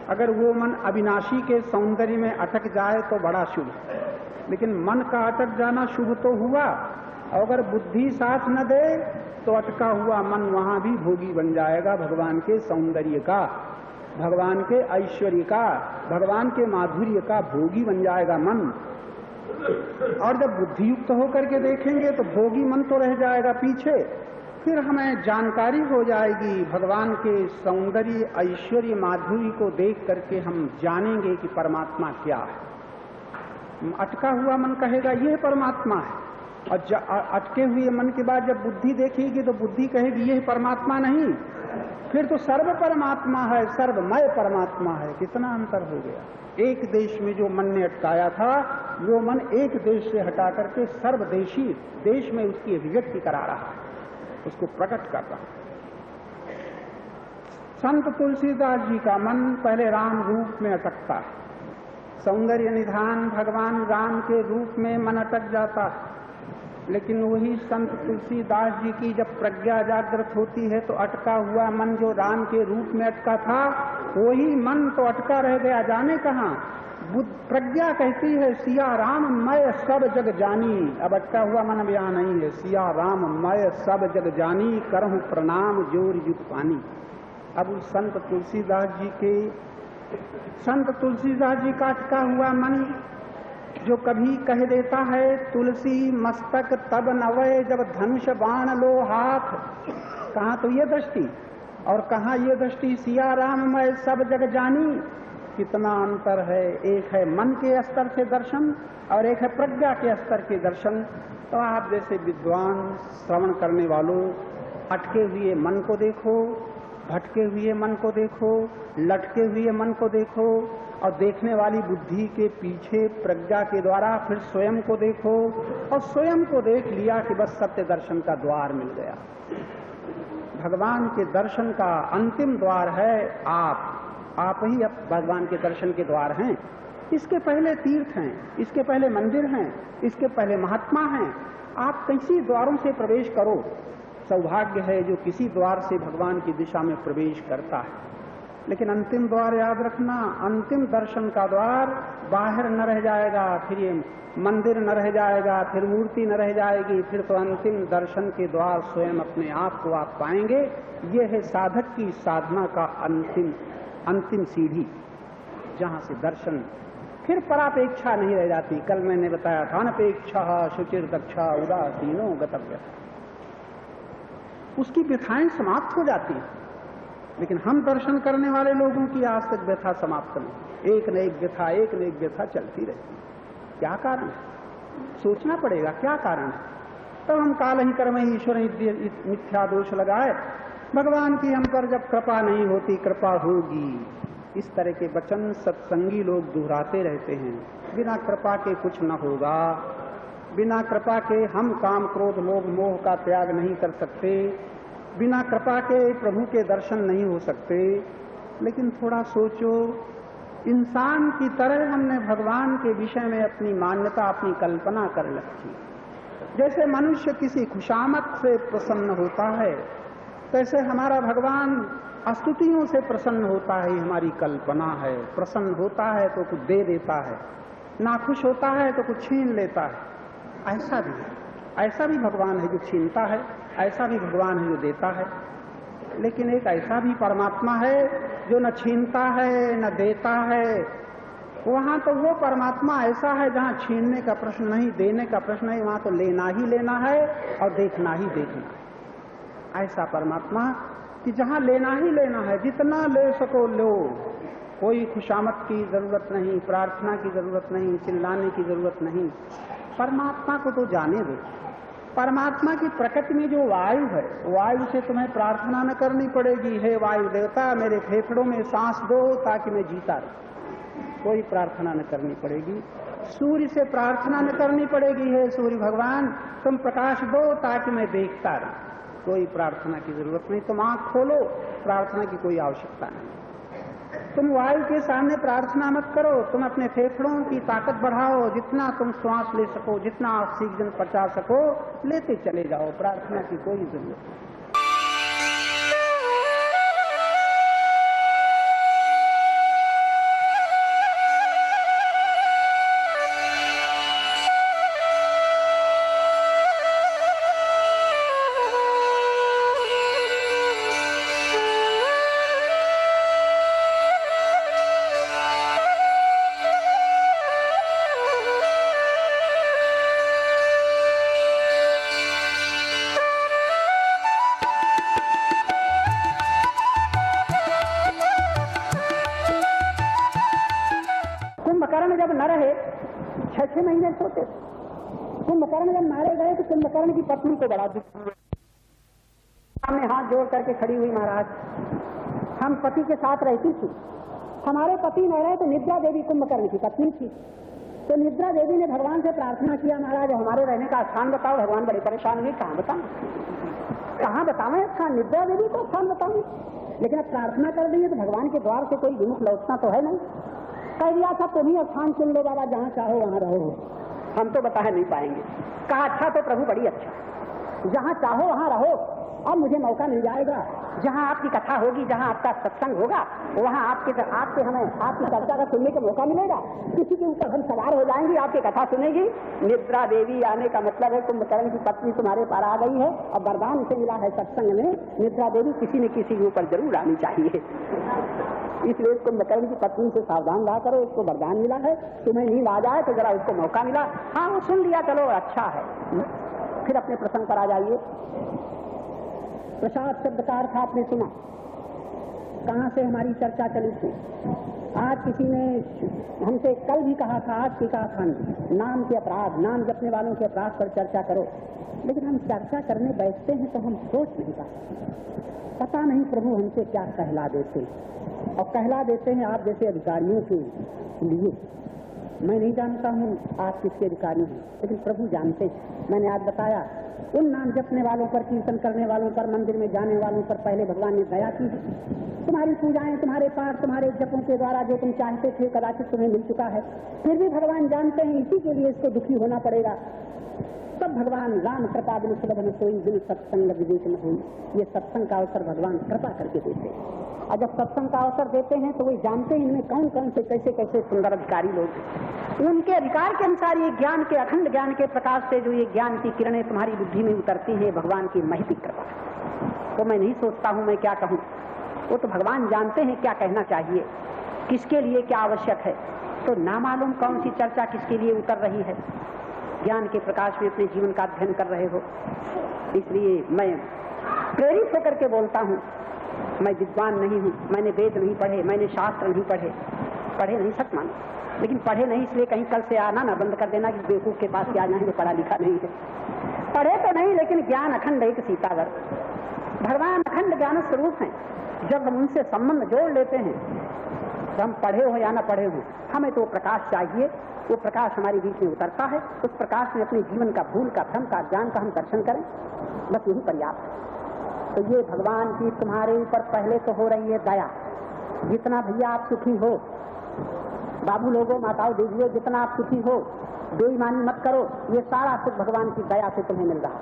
अगर वो मन अविनाशी के सौंदर्य में अटक जाए तो बड़ा शुभ है। लेकिन मन का अटक जाना शुभ तो हुआ, और अगर बुद्धि साथ न दे तो अटका हुआ मन वहां भी भोगी बन जाएगा भगवान के सौंदर्य का, भगवान के ऐश्वर्य का, भगवान के माधुर्य का भोगी बन जाएगा मन। और जब बुद्धि युक्त होकर के देखेंगे तो भोगी मन तो रह जाएगा पीछे। फिर हमें जानकारी हो जाएगी भगवान के सौंदर्य, ऐश्वर्य, माधुर्य को देख करके हम जानेंगे कि परमात्मा क्या है। अटका हुआ मन कहेगा यह परमात्मा है, और अटके हुए मन के बाद जब बुद्धि देखेगी तो बुद्धि कहेगी यह परमात्मा नहीं, फिर तो सर्व परमात्मा है, सर्वमय परमात्मा है। कितना अंतर हो गया। एक देश में जो मन ने अटकाया था वो मन एक देश से हटा करके सर्वदेशी देश में उसकी अभिव्यक्ति करा रहा है, उसको प्रकट कर रहा है। संत तुलसीदास जी का मन पहले राम रूप में अटकता है, सौंदर्य निधान भगवान राम के रूप में मन अटक जाता है। लेकिन वही संत तुलसीदास जी की जब प्रज्ञा जागृत होती है तो अटका हुआ मन जो राम के रूप में अटका था वही मन तो अटका रह गया, जाने कहां। प्रज्ञा कहती है सिया राम मैं सब जग जानी। अब अटका हुआ मन अब यहां नहीं है। सिया राम मैं सब जग जानी, करहूं प्रणाम जोर युग पानी। अब उस संत तुलसीदास जी का अटका हुआ मन जो कभी कह देता है तुलसी मस्तक तब नवय जब धनुष बाण लो हाथ, कहाँ तो ये दृष्टि और कहाँ ये दृष्टि सिया राम मैं सब जग जानी। कितना अंतर है। एक है मन के स्तर से दर्शन और एक है प्रज्ञा के स्तर के दर्शन। तो आप जैसे विद्वान श्रवण करने वालों अटके हुए मन को देखो, भटके हुए मन को देखो, लटके हुए मन को देखो, और देखने वाली बुद्धि के पीछे प्रज्ञा के द्वारा फिर स्वयं को देखो, और स्वयं को देख लिया कि बस सत्य दर्शन का द्वार मिल गया। भगवान के दर्शन का अंतिम द्वार है आप ही अब भगवान के दर्शन के द्वार हैं। इसके पहले तीर्थ हैं, इसके पहले मंदिर हैं, इसके पहले महात्मा हैं। आप किसी द्वारों से प्रवेश करो, सौभाग्य है जो किसी द्वार से भगवान की दिशा में प्रवेश करता है। लेकिन अंतिम द्वार याद रखना, अंतिम दर्शन का द्वार बाहर न रह जाएगा, फिर ये मंदिर न रह जाएगा, फिर मूर्ति न रह जाएगी, फिर तो अंतिम दर्शन के द्वार स्वयं अपने आप को आप पाएंगे। ये है साधक की साधना का अंतिम सीढ़ी, जहां से दर्शन फिर परापेक्षा नहीं रह जाती। कल मैंने बताया था, अनपेक्षा शुचिर दक्षा उदासीनो गतव्य, उसकी व्यथाएं समाप्त हो जाती हैं। लेकिन हम दर्शन करने वाले लोगों की आज तक व्यथा समाप्त नहीं, एक न एक व्यथा चलती रहती है। क्या कारण है? सोचना पड़ेगा क्या कारण है। तो हम काल ही कर्म ही ईश्वर मिथ्या दोष लगाए, भगवान की हम पर जब कृपा नहीं होती कृपा होगी, इस तरह के वचन सत्संगी लोग दोहराते रहते हैं। बिना कृपा के कुछ न होगा, बिना कृपा के हम काम क्रोध लोभ मोह का त्याग नहीं कर सकते, बिना कृपा के प्रभु के दर्शन नहीं हो सकते। लेकिन थोड़ा सोचो, इंसान की तरह हमने भगवान के विषय में अपनी मान्यता, अपनी कल्पना कर रखी। जैसे मनुष्य किसी खुशामद से प्रसन्न होता है, तैसे हमारा भगवान स्तुतियों से प्रसन्न होता है, हमारी कल्पना है। प्रसन्न होता है तो कुछ दे देता है, नाखुश होता है तो कुछ छीन लेता है। ऐसा भी है, ऐसा भी भगवान है जो छीनता है, ऐसा भी भगवान है जो देता है। लेकिन एक ऐसा भी परमात्मा है जो न छीनता है न देता है। वहां तो वो परमात्मा ऐसा है जहां छीनने का प्रश्न नहीं, देने का प्रश्न नहीं, वहां तो लेना ही लेना है और देखना ही देखना है। ऐसा परमात्मा कि जहां लेना ही लेना है, जितना ले सको लो, कोई खुशामद की जरूरत नहीं, प्रार्थना की जरूरत नहीं, चिल्लाने की जरूरत नहीं। परमात्मा को तो जाने दो। परमात्मा की प्रकृति में जो वायु है, वायु से तुम्हें प्रार्थना न करनी पड़ेगी, हे वायु देवता मेरे फेफड़ों में सांस दो ताकि मैं जीता रहूं, कोई प्रार्थना न करनी पड़ेगी। सूर्य से प्रार्थना न करनी पड़ेगी, हे सूर्य भगवान तुम प्रकाश दो ताकि मैं देखता रहूं, कोई प्रार्थना की जरूरत नहीं। तुम आंख खोलो, प्रार्थना की कोई आवश्यकता नहीं। तुम वायु के सामने प्रार्थना मत करो, तुम अपने फेफड़ों की ताकत बढ़ाओ, जितना तुम श्वास ले सको, जितना ऑक्सीजन पचा सको लेते चले जाओ, प्रार्थना की कोई जरूरत नहीं। जब न रहे 6-6 महीने सोते थे। कुंभकर्ण जब मारे गए तो कुंभकर्ण की पत्नी को बड़ा दुख हुआ, सामने हाथ जोड़ करके खड़ी हुई, महाराज हम पति के साथ रहती थी, हमारे पति न रहे तो निद्रा देवी कुंभकर्ण की पत्नी थी। तो निद्रा देवी ने भगवान से प्रार्थना किया, महाराज हमारे रहने का स्थान बताओ। भगवान बड़े परेशान हुए, कहाँ बतावें स्थान, निद्रा देवी को स्थान बतावें। लेकिन अब प्रार्थना कर रही है तो भगवान के द्वार से कोई विमुख लौटना तो है नहीं। कह दिया था तुम ही स्थान चुन लो बाबा, जहाँ चाहो वहाँ रहो, हम तो बता नहीं पाएंगे। कहा अच्छा तो प्रभु बड़ी अच्छा, जहाँ चाहो वहाँ रहो, अब मुझे मौका मिल जाएगा, जहाँ आपकी कथा होगी, जहाँ आपका सत्संग होगा, वहाँ आपके हमें आपकी चर्चा का सुनने का मौका मिलेगा। किसी के ऊपर हम सवार हो जाएंगे, आपकी कथा सुनेगी। निद्रा देवी आने का मतलब है कुंभकर्ण की पत्नी तुम्हारे पार आ गई है, और वरदान उसे मिला है सत्संग में, निद्रा देवी किसी न किसी के ऊपर जरूर आनी चाहिए। इसलिए कुंभकर्ण की पत्नी से सावधान रहा करो, उसको वरदान मिला है, तुम्हें नींद आ जाए तो जरा उसको मौका मिला, हाँ वो सुन लिया, चलो अच्छा है। फिर अपने प्रसंग पर आ जाइए। प्रसाद शब्द का अर्थ आपने सुना, कहाँ से हमारी चर्चा चली थी। आज किसी ने हमसे कल भी कहा था, आज भी कहा था, नाम के अपराध, नाम जपने वालों के अपराध पर चर्चा करो। लेकिन हम चर्चा करने बैठते हैं तो हम सोच नहीं पाते। पता नहीं प्रभु हमसे क्या कहला देते, और कहला देते हैं आप जैसे अधिकारियों के लिए। मैं नहीं जानता हूँ आप किसके अधिकारी हैं, लेकिन प्रभु जानते हैं। मैंने आज बताया, उन नाम जपने वालों पर, कीर्तन करने वालों पर, मंदिर में जाने वालों पर पहले भगवान ने दया की है। तुम्हारी पूजाएं, तुम्हारे पाठ, तुम्हारे जपों के द्वारा जो तुम चाहते थे कदाचित तुम्हें मिल चुका है, फिर भी भगवान जानते हैं इसी के लिए इसको दुखी होना पड़ेगा। तब भगवान राम कृपा बिन सुलभ न सोई, बिन सत्संग विवेक न होई। ये सत्संग का अवसर भगवान कृपा करके देते हैं, और जब सत्संग का अवसर देते हैं तो वही जानते हैं इनमें कौन कौन से कैसे कैसे सुंदर अधिकारी लोग हैं। उनके अधिकार के अनुसार ये ज्ञान के, अखंड ज्ञान के प्रकाश से जो ये ज्ञान की किरणें तुम्हारी बुद्धि में उतरती है, भगवान की महती कृपा। तो मैं नहीं सोचता हूं मैं क्या कहूं, वो तो भगवान जानते हैं क्या कहना चाहिए, किसके लिए क्या आवश्यक है। तो ना मालूम कौन सी चर्चा किसके लिए उतर रही है। ज्ञान के प्रकाश में अपने जीवन का अध्ययन कर रहे हो, इसलिए मैं प्रेरित होकर के बोलता हूं। मैं विद्वान नहीं हूं, मैंने वेद नहीं पढ़े, मैंने शास्त्र नहीं पढ़े नहीं सच मानो, लेकिन पढ़े नहीं इसलिए कहीं कल से आना ना बंद कर देना कि बेवकूफ के पास क्या जाए जो पढ़ा लिखा नहीं है। पढ़े तो नहीं, लेकिन ज्ञान अखंड एक सीतावर। भगवान अखंड ज्ञान स्वरूप है। जब हम उनसे संबंध जोड़ लेते हैं तो हम पढ़े हो या ना पढ़े हो, हमें तो वो प्रकाश चाहिए। वो प्रकाश हमारे बीच में उतरता है, उस प्रकाश में अपने जीवन का, भूल का, भ्रम का, ज्ञान का हम दर्शन करें, बस यही पर्याप्त है। तो ये भगवान की तुम्हारे ऊपर पहले तो हो रही है दया। जितना भैया आप सुखी हो, बाबू लोगों, माताओं, देवियों, जितना आप सुखी हो, बेईमानी मत करो। ये सारा सुख भगवान की दया से तुम्हें मिल रहा है।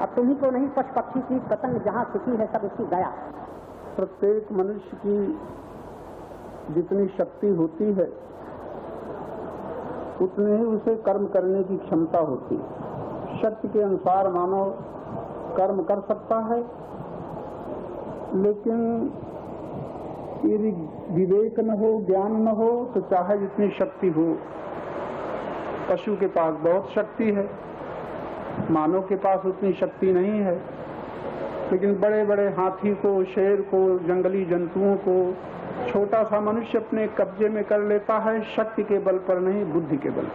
अब तुम्ही को नहीं, पशु पक्षी की पतंग जहाँ सुखी है सब उसकी दया। प्रत्येक मनुष्य की जितनी शक्ति होती है उतने ही उसे कर्म करने की क्षमता होती है। शक्ति के अनुसार मानव कर्म कर सकता है, लेकिन यदि विवेक न हो, ज्ञान न हो, तो चाहे जितनी शक्ति हो, पशु के पास बहुत शक्ति है, मानव के पास उतनी शक्ति नहीं है। लेकिन बड़े बड़े हाथी को, शेर को, जंगली जंतुओं को छोटा सा मनुष्य अपने कब्जे में कर लेता है, शक्ति के बल पर नहीं, बुद्धि के बल पर।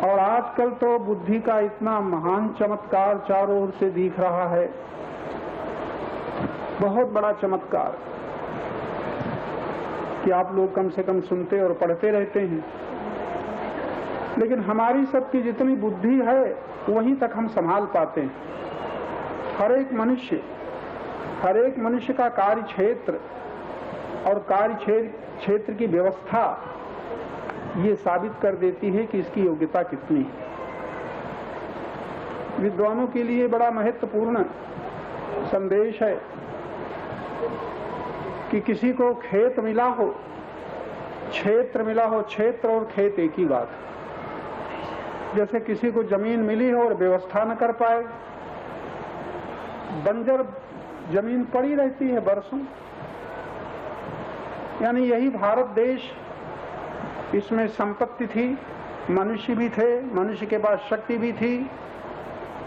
और आजकल तो बुद्धि का इतना महान चमत्कार चारों ओर से दिख रहा है, बहुत बड़ा चमत्कार, कि आप लोग कम से कम सुनते और पढ़ते रहते हैं। लेकिन हमारी सबकी जितनी बुद्धि है वहीं तक हम संभाल पाते हैं। हर एक मनुष्य का कार्य क्षेत्र और कार्य क्षेत्र की व्यवस्था ये साबित कर देती है कि इसकी योग्यता कितनी है। विद्वानों के लिए बड़ा महत्वपूर्ण संदेश है कि किसी को खेत मिला हो, क्षेत्र मिला हो, क्षेत्र और खेत एक ही बात है। जैसे किसी को जमीन मिली हो और व्यवस्था न कर पाए, बंजर जमीन पड़ी रहती है बरसों। यानी यही भारत देश, इसमें संपत्ति थी, मनुष्य भी थे, मनुष्य के पास शक्ति भी थी,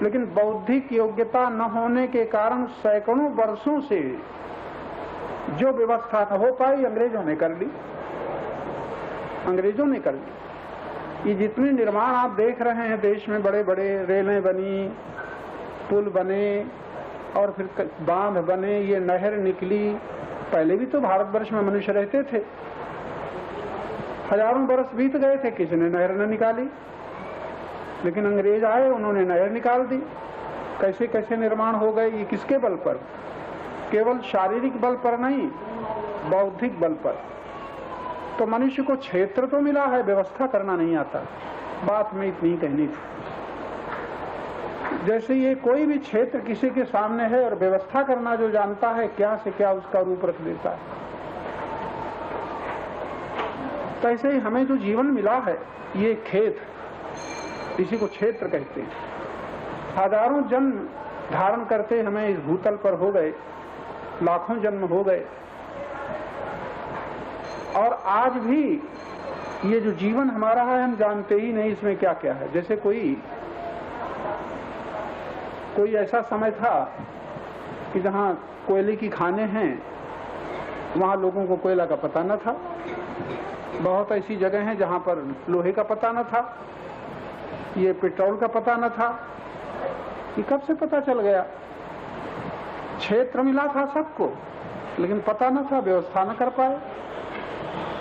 लेकिन बौद्धिक योग्यता न होने के कारण सैकड़ों वर्षों से जो व्यवस्था न हो पाई अंग्रेजों ने कर ली। ये जितने निर्माण आप देख रहे हैं देश में, बड़े बड़े रेलें बनी, पुल बने और फिर बांध बने, ये नहर निकली। पहले भी तो भारतवर्ष में मनुष्य रहते थे, हजारों बरस बीत गए थे, किसी ने नहर न निकाली। लेकिन अंग्रेज आए, उन्होंने नहर निकाल दी। कैसे कैसे निर्माण हो गए, ये किसके बल पर? केवल शारीरिक बल पर नहीं, बौद्धिक बल पर। तो मनुष्य को क्षेत्र तो मिला है, व्यवस्था करना नहीं आता। बात में इतनी कहनी थी। जैसे ये कोई भी क्षेत्र किसी के सामने है और व्यवस्था करना जो जानता है, क्या से क्या उसका रूप रख देता है। तो ऐसे ही हमें जो जीवन मिला है, ये खेत, इसी को क्षेत्र कहते हैं। हजारों जन्म धारण करते हमें इस भूतल पर हो गए, लाखों जन्म हो गए, और आज भी ये जो जीवन हमारा है हम जानते ही नहीं इसमें क्या क्या है। जैसे कोई ऐसा समय था कि जहां कोयले की खानें हैं, वहां लोगों को कोयला का पता न था। बहुत ऐसी जगह हैं जहां पर लोहे का पता न था, ये पेट्रोल का पता न था। ये कब से पता चल गया? क्षेत्र मिला था सबको, लेकिन पता न था, व्यवस्था न कर पाए।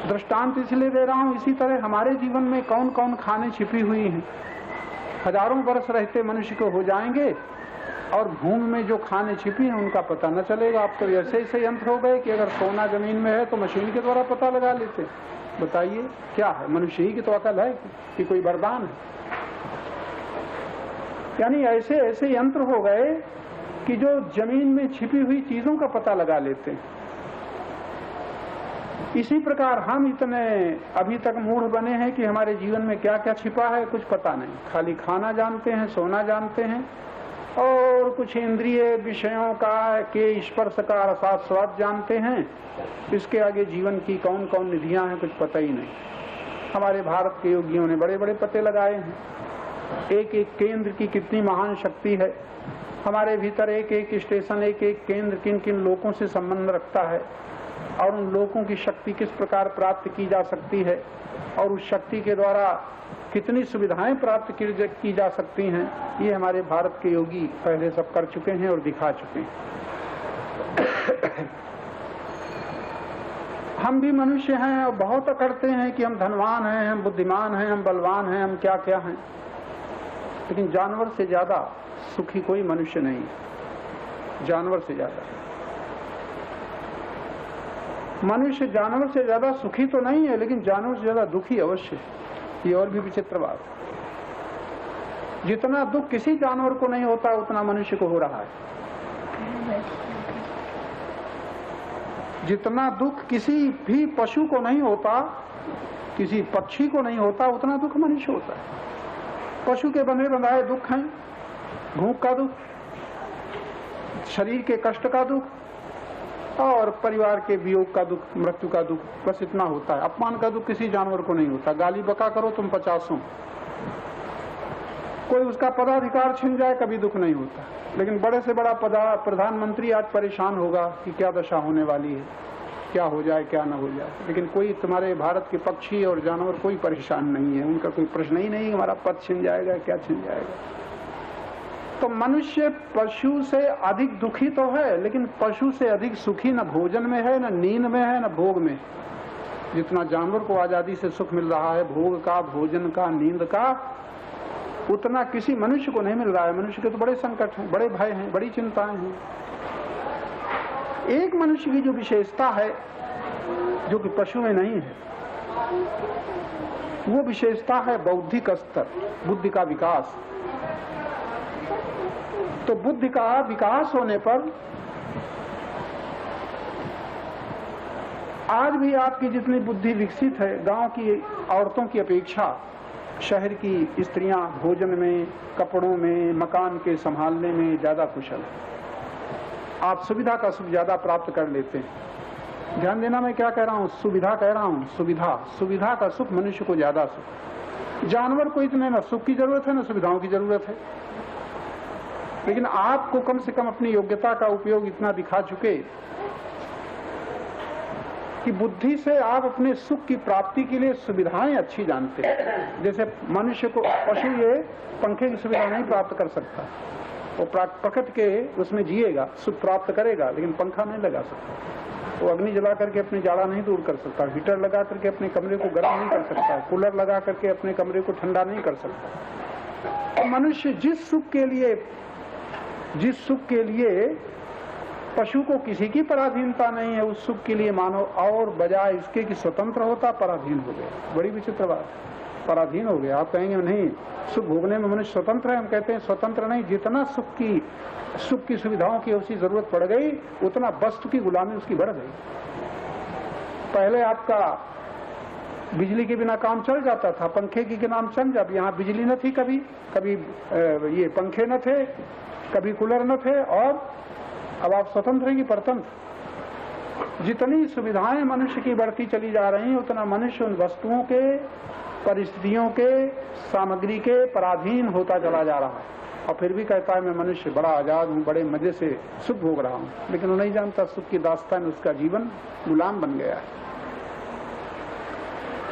दृष्टांत इसलिए दे रहा हूं, इसी तरह हमारे जीवन में कौन कौन खाने छिपी हुई हैं। हजारों वर्ष रहते मनुष्य को हो जाएंगे और भूमि में जो खाने छिपी हैं उनका पता न चलेगा। अब तो ऐसे ऐसे यंत्र हो गए कि अगर सोना जमीन में है तो मशीन के द्वारा पता लगा लेते। बताइए क्या है? मनुष्य ही की तो अकल है कि कोई वरदान है? यानी ऐसे ऐसे यंत्र हो गए कि जो जमीन में छिपी हुई चीजों का पता लगा लेते हैं। इसी प्रकार हम इतने अभी तक मूढ़ बने हैं कि हमारे जीवन में क्या क्या छिपा है कुछ पता नहीं। खाली खाना जानते हैं, सोना जानते हैं और कुछ इंद्रिय विषयों का के स्पर्श का रसास्वाद जानते हैं। इसके आगे जीवन की कौन कौन निधियां हैं कुछ पता ही नहीं। हमारे भारत के योगियों ने बड़े बड़े पते लगाए हैं, एक एक केंद्र की कितनी महान शक्ति है। हमारे भीतर एक एक स्टेशन, एक एक केंद्र किन किन लोगों से संबंध रखता है और उन लोगों की शक्ति किस प्रकार प्राप्त की जा सकती है और उस शक्ति के द्वारा कितनी सुविधाएं प्राप्त की जा सकती हैं। ये हमारे भारत के योगी पहले सब कर चुके हैं और दिखा चुके हैं। हम भी मनुष्य हैं और बहुत अकड़ते हैं कि हम धनवान हैं, हम बुद्धिमान हैं, हम बलवान हैं, हम क्या क्या हैं। लेकिन जानवर से ज्यादा सुखी कोई मनुष्य नहीं है। जानवर से ज्यादा मनुष्य जानवर से ज्यादा सुखी तो नहीं है, लेकिन जानवर से ज्यादा दुखी अवश्य है। ये और भी विचित्र बात है। जितना दुख किसी जानवर को नहीं होता उतना मनुष्य को हो रहा है। जितना दुख किसी भी पशु को नहीं होता, किसी पक्षी को नहीं होता, उतना दुख मनुष्य होता है। पशु के बंधे बंधाए दुख हैं, भूख का दुख, शरीर के कष्ट का दुख और परिवार के वियोग का दुख, मृत्यु का दुख, बस इतना होता है। अपमान का दुख किसी जानवर को नहीं होता। गाली बका करो तुम 50, कोई उसका पदाधिकार छिन जाए कभी दुख नहीं होता। लेकिन बड़े से बड़ा प्रधानमंत्री आज परेशान होगा कि क्या दशा होने वाली है, क्या हो जाए क्या न हो जाए। लेकिन कोई तुम्हारे भारत के पक्षी और जानवर कोई परेशान नहीं है, उनका कोई प्रश्न ही नहीं हमारा पद छिन जाएगा क्या छिन जाएगा। तो मनुष्य पशु से अधिक दुखी तो है, लेकिन पशु से अधिक सुखी न भोजन में है, न नींद में है, न भोग में। जितना जानवर को आजादी से सुख मिल रहा है भोग का, भोजन का, नींद का, उतना किसी मनुष्य को नहीं मिल रहा है। मनुष्य के तो बड़े संकट हैं, बड़े भय हैं, बड़ी चिंताएं हैं। एक मनुष्य की जो विशेषता है जो कि पशु में नहीं है, वो विशेषता है बौद्धिक स्तर, बुद्धि का विकास। तो बुद्धि का विकास होने पर आज भी आपकी जितनी बुद्धि विकसित है, गांव की औरतों की अपेक्षा शहर की स्त्रियां भोजन में, कपड़ों में, मकान के संभालने में ज्यादा कुशल है। आप सुविधा का सुख ज्यादा प्राप्त कर लेते हैं। ध्यान देना, मैं क्या कह रहा हूं, सुविधा कह रहा हूं। सुविधा का सुख मनुष्य को ज्यादा सुख। जानवर को इतने न सुख की जरूरत है न सुविधाओं की जरूरत है। लेकिन आपको कम से कम अपनी योग्यता का उपयोग इतना दिखा चुके कि बुद्धि से आप अपने सुख की प्राप्ति के लिए सुविधाएं अच्छी जानते हैं। जैसे मनुष्य को, पशु ये पंखे की सुविधा नहीं प्राप्त कर सकता, वो प्रकृति के उसमें जिएगा, सुख प्राप्त करेगा, लेकिन पंखा नहीं लगा सकता। वो अग्नि जला करके अपनी जाड़ा नहीं दूर कर सकता, हीटर लगा करके अपने कमरे को गर्म नहीं कर सकता, कूलर लगा करके अपने कमरे को ठंडा नहीं कर सकता। मनुष्य जिस सुख के लिए पशु को किसी की पराधीनता नहीं है, उस सुख के लिए मानो और बजाय इसके कि स्वतंत्र होता, पराधीन हो गया। बड़ी विचित्र बात, पराधीन हो गया। आप कहेंगे नहीं, सुख भोगने में मनुष्य स्वतंत्र है। हम कहते हैं स्वतंत्र नहीं, जितना सुख की सुविधाओं की उसकी जरूरत पड़ गई, उतना वस्तु की गुलामी उसकी बढ़ गई। पहले आपका बिजली के बिना काम चल जाता था, पंखे के नाम चल जाता। यहाँ बिजली न थी, कभी ये पंखे न थे, कभी कूलर न थे, और अब आप स्वतंत्र हैं कि परतंत्र। जितनी सुविधाएं मनुष्य की बढ़ती चली जा रही हैं, उतना मनुष्य उन वस्तुओं के, परिस्थितियों के, सामग्री के पराधीन होता चला जा रहा है। और फिर भी कहता है मैं मनुष्य बड़ा आजाद हूं, बड़े मजे से सुख भोग रहा हूं, लेकिन वो नहीं जानता सुख की दास्तान में उसका जीवन गुलाम बन गया है।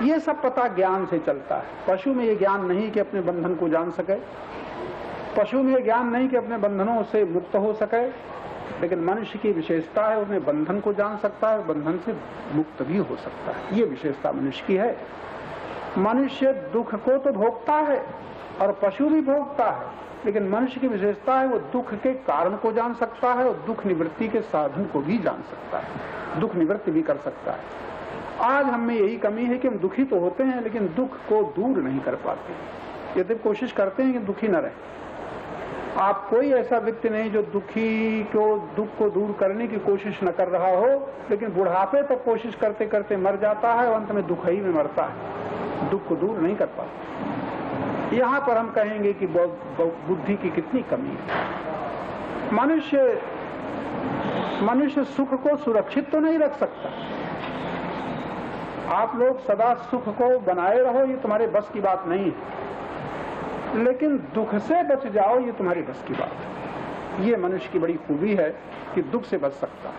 ये सब पता ज्ञान से चलता है। पशु में ये ज्ञान नहीं कि अपने बंधन को जान सके, पशु में ये ज्ञान नहीं कि अपने बंधनों से मुक्त हो सके, लेकिन मनुष्य की विशेषता है उसमें बंधन को जान सकता है, बंधन से मुक्त भी हो सकता है। ये विशेषता मनुष्य की है। मनुष्य दुख को तो भोगता है और पशु भी भोगता है, लेकिन मनुष्य की विशेषता है वो दुख के कारण को जान सकता है और दुख निवृत्ति के साधन को भी जान सकता है, दुख निवृत्ति भी कर सकता है। आज हम में यही कमी है कि हम दुखी तो होते हैं लेकिन दुख को दूर नहीं कर पाते। यदि कोशिश करते हैं कि दुखी न रहे। आप कोई ऐसा व्यक्ति नहीं जो दुख को दूर करने की कोशिश न कर रहा हो, लेकिन बुढ़ापे तक कोशिश करते करते मर जाता है और अंत में दुख ही में मरता है, दुख को दूर नहीं कर पाता। यहाँ पर हम कहेंगे कि बुद्धि की कितनी कमी है। मनुष्य सुख को सुरक्षित तो नहीं रख सकता। आप लोग सदा सुख को बनाए रहो ये तुम्हारे बस की बात नहीं है, लेकिन दुख से बच जाओ ये तुम्हारी बस की बात है। ये मनुष्य की बड़ी खूबी है कि दुख से बच सकता है।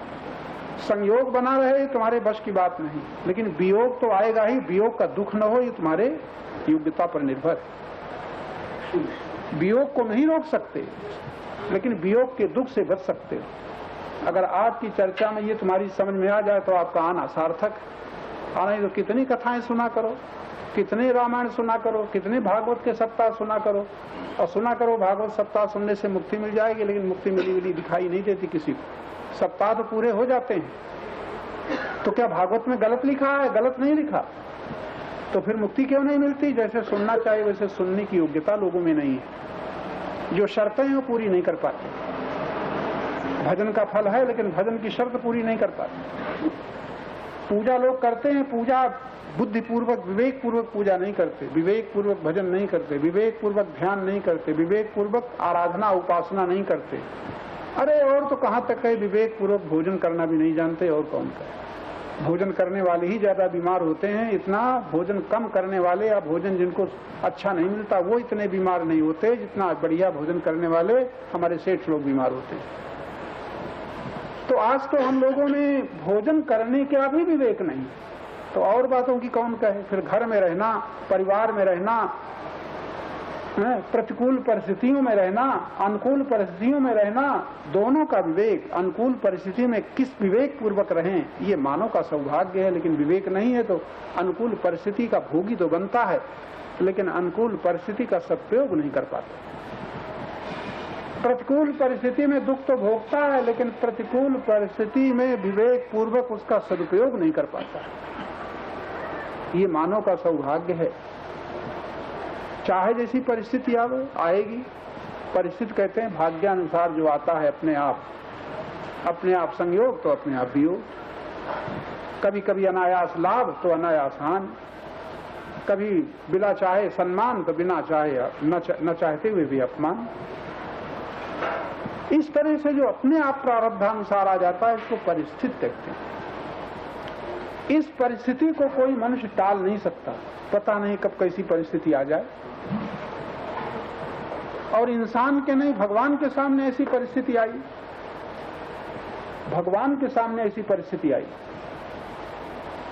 संयोग बना रहे तुम्हारे बस की बात नहीं, लेकिन वियोग तो आएगा ही। वियोग का दुख न हो ये तुम्हारे योग्यता पर निर्भर है। वियोग को नहीं रोक सकते, लेकिन वियोग के दुख से बच सकते हो। अगर आज की चर्चा में ये तुम्हारी समझ में आ जाए तो आपका आना सार्थक। नहीं तो कितनी कथाएं सुना करो, कितने रामायण सुना करो, कितने भागवत के सप्ताह सुना करो, और सुना करो भागवत सप्ताह सुनने से मुक्ति मिल जाएगी, लेकिन मुक्ति मिली मिली दिखाई नहीं देती किसी को। सप्ताह तो पूरे हो जाते हैं, तो क्या भागवत में गलत लिखा है? गलत नहीं लिखा, तो फिर मुक्ति क्यों नहीं मिलती? जैसे सुनना चाहिए वैसे सुनने की योग्यता लोगों में नहीं है। जो शर्तें हैं वो पूरी नहीं कर पाते। भजन का फल है लेकिन भजन की शर्त पूरी नहीं कर पाते। पूजा लोग करते हैं, पूजा बुद्धिपूर्वक विवेक पूर्वक पूजा नहीं करते, विवेक पूर्वक भजन नहीं करते, विवेक पूर्वक ध्यान नहीं करते, विवेक पूर्वक आराधना उपासना नहीं करते। अरे और तो कहाँ तक है, विवेक पूर्वक भोजन करना भी नहीं जानते। और कौन करे? भोजन करने वाले ही ज्यादा बीमार होते हैं। इतना भोजन कम करने वाले या भोजन जिनको अच्छा नहीं मिलता वो इतने बीमार नहीं होते जितना बढ़िया भोजन करने वाले हमारे सेठ लोग बीमार होते हैं। तो आज तो हम लोगों में भोजन करने का भी विवेक नहीं, तो और बातों की कौन कहे। फिर घर में रहना, परिवार में रहना, प्रतिकूल परिस्थितियों में रहना, अनुकूल परिस्थितियों में रहना, दोनों का विवेक। अनुकूल परिस्थिति में किस विवेक पूर्वक रहें ये मानव का सौभाग्य है, लेकिन विवेक नहीं है तो अनुकूल परिस्थिति का भोगी तो बनता है, लेकिन अनुकूल परिस्थिति का सदुपयोग नहीं कर पाता। प्रतिकूल परिस्थिति में दुख तो भोगता है, लेकिन प्रतिकूल परिस्थिति में विवेक पूर्वक उसका सदुपयोग नहीं कर पाता। ये मानव का सौभाग्य है। चाहे जैसी परिस्थिति आएगी, परिस्थिति कहते हैं भाग्यानुसार जो आता है अपने आप संयोग तो अपने आप वियोग। कभी कभी अनायास लाभ तो अनायास हानि, कभी बिना चाहे सम्मान तो बिना चाहे न चाहते हुए भी अपमान। इस तरह से जो अपने आप प्रारब्धानुसार आ जाता है इसको परिस्थिति कहते हैं। इस परिस्थिति को कोई मनुष्य टाल नहीं सकता। पता नहीं कब कैसी परिस्थिति आ जाए। और इंसान के नहीं, भगवान के सामने ऐसी परिस्थिति आई, भगवान के सामने ऐसी परिस्थिति आई।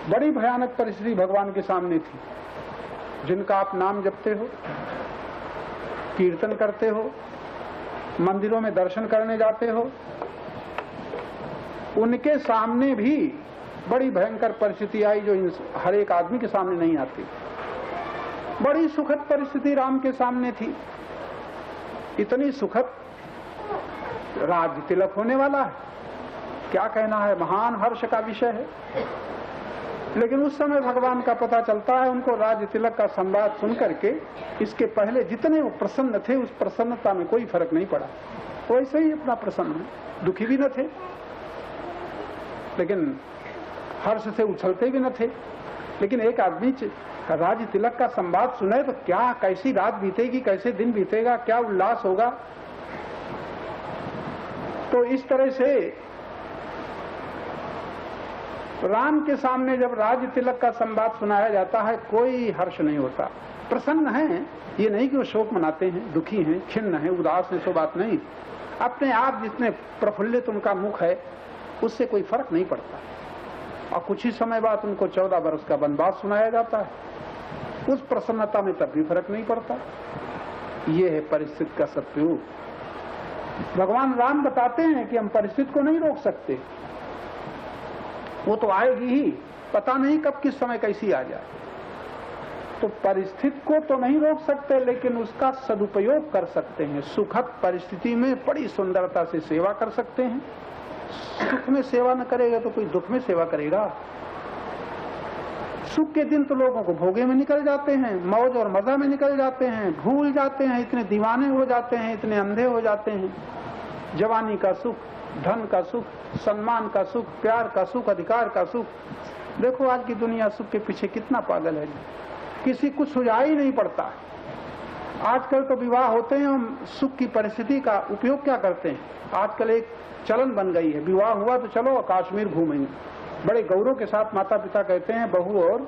बड़ी भयानक परिस्थिति भगवान के सामने थी। जिनका आप नाम जपते हो, कीर्तन करते हो, मंदिरों में दर्शन करने जाते हो, उनके सामने भी बड़ी भयंकर परिस्थिति आई जो हर एक आदमी के सामने नहीं आती। बड़ी सुखद परिस्थिति राम के सामने थी। इतनी सुखद, राज्य तिलक होने वाला है, क्या कहना है, महान हर्ष का विषय है। लेकिन उस समय भगवान का पता चलता है, उनको राज्य तिलक का संवाद सुन करके इसके पहले जितने वो प्रसन्न थे उस प्रसन्नता में कोई फर्क नहीं पड़ा। वैसे ही अपना प्रसन्न है, दुखी भी न थे लेकिन हर्ष से उछलते भी न थे। लेकिन एक आदमी राज्य तिलक का संवाद सुने तो क्या, कैसी रात बीतेगी, कैसे दिन बीतेगा, क्या उल्लास होगा। तो इस तरह से राम के सामने जब राज्य तिलक का संवाद सुनाया जाता है कोई हर्ष नहीं होता। प्रसन्न हैं, ये नहीं कि वो शोक मनाते हैं, दुखी हैं, खिन्न हैं, उदास हैं, सो बात नहीं। अपने आप जितने प्रफुल्लित उनका मुख है उससे कोई फर्क नहीं पड़ता। और कुछ ही समय बाद उनको 14 वर्ष का वनवास सुनाया जाता है, उस प्रसन्नता में तब भी फर्क नहीं पड़ता। ये है परिस्थिति का सत्योग। भगवान राम बताते हैं कि हम परिस्थिति को नहीं रोक सकते, वो तो आएगी ही, पता नहीं कब किस समय कैसी आ जाए। तो परिस्थिति को तो नहीं रोक सकते, लेकिन उसका सदुपयोग कर सकते हैं। सुखद परिस्थिति में बड़ी सुंदरता से सेवा कर सकते हैं। सुख में सेवा न करेगा तो कोई दुख में सेवा करेगा। सुख के दिन तो लोगों को भोगे में निकल जाते हैं, मौज और मजा में निकल जाते हैं, भूल जाते हैं, इतने दीवाने हो जाते हैं, इतने अंधे हो जाते हैं। जवानी का सुख, धन का सुख, सम्मान का सुख, प्यार का सुख, अधिकार का सुख। देखो आज की दुनिया सुख के पीछे कितना पागल है, किसी कुछ सुझाव ही नहीं पड़ता। आजकल तो विवाह होते हैं, हम सुख की परिस्थिति का उपयोग क्या करते हैं। आजकल एक चलन बन गई है, विवाह हुआ तो चलो कश्मीर घूमेंगे। बड़े गौरव के साथ माता पिता कहते हैं बहू और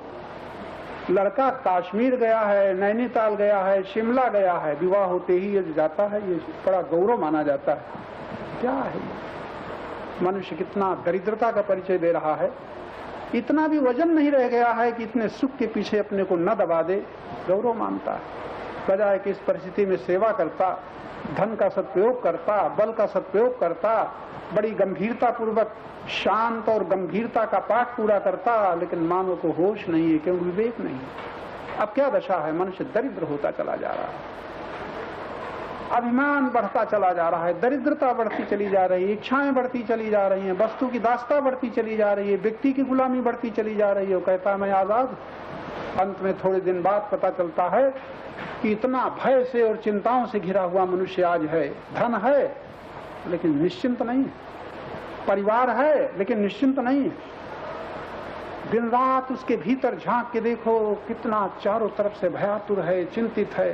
लड़का कश्मीर गया है, नैनीताल गया है, शिमला गया है, विवाह होते ही ये जाता है, ये बड़ा गौरव माना जाता है। क्या है मनुष्य कितना दरिद्रता का परिचय दे रहा है। इतना भी वजन नहीं रह गया है कि इतने सुख के पीछे अपने को न दबा दे, गौरव मानता है। बजाय कि इस परिस्थिति में सेवा करता, धन का सदुपयोग करता, बल का सदुपयोग करता, बड़ी गंभीरता पूर्वक शांत और गंभीरता का पाठ पूरा करता, लेकिन मानव को होश नहीं है, क्योंकि विवेक नहीं। अब क्या दशा है, मनुष्य दरिद्र होता चला जा रहा है, अभिमान बढ़ता चला जा रहा है, दरिद्रता बढ़ती चली जा रही है, इच्छाएं बढ़ती चली जा रही हैं, वस्तु की दास्ता बढ़ती चली जा रही है, व्यक्ति की गुलामी बढ़ती चली जा रही है। वो कहता है मैं आजाद। अंत में थोड़े दिन बाद पता चलता है कि इतना भय से और चिंताओं से घिरा हुआ मनुष्य आज है। धन है लेकिन निश्चिंत नहीं है, परिवार है लेकिन निश्चिंत नहीं है। दिन रात उसके भीतर झांक के देखो कितना चारों तरफ से भयातुर है, चिंतित है,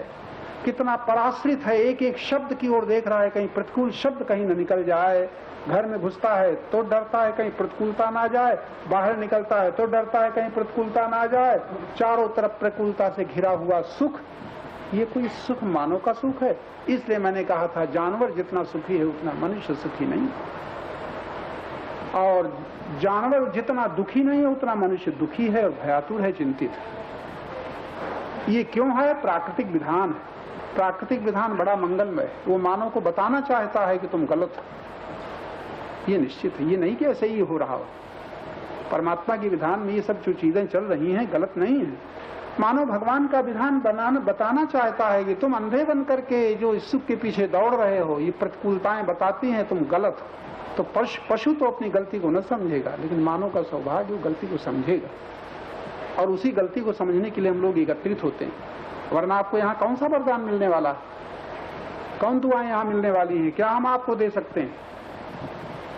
कितना पराश्रित है, एक एक शब्द की ओर देख रहा है, कहीं प्रतिकूल शब्द कहीं न निकल जाए। घर में घुसता है तो डरता है कहीं प्रतिकूलता ना जाए, बाहर निकलता है तो डरता है कहीं प्रतिकूलता ना जाए। चारों तरफ प्रतिकूलता से घिरा हुआ सुख, ये कोई सुख मानव का सुख है? इसलिए मैंने कहा था जानवर जितना सुखी है उतना मनुष्य सुखी नहीं, और जानवर जितना दुखी नहीं है उतना मनुष्य दुखी है और भयातुर है, चिंतित है। ये क्यों है? प्राकृतिक विधान है। प्राकृतिक विधान बड़ा मंगलमय है, वो मानव को बताना चाहता है कि तुम गलत हो। ये निश्चित है, ये नहीं कि ऐसे ही हो रहा हो। परमात्मा के विधान में ये सब जो चीजें चल रही हैं गलत नहीं है। मानव भगवान का विधान बताना चाहता है कि तुम अंधे बन करके जो इस सुख के पीछे दौड़ रहे हो, ये प्रतिकूलताएं बताती हैं तुम गलत हो। तो पशु तो अपनी गलती को न समझेगा, लेकिन मानव का सौभाग्य वो गलती को समझेगा, और उसी गलती को समझने के लिए हम लोग एकत्रित होते हैं। वरना आपको यहाँ कौन सा वरदान मिलने वाला है, कौन दुआएं यहाँ मिलने वाली हैं, क्या हम आपको दे सकते हैं?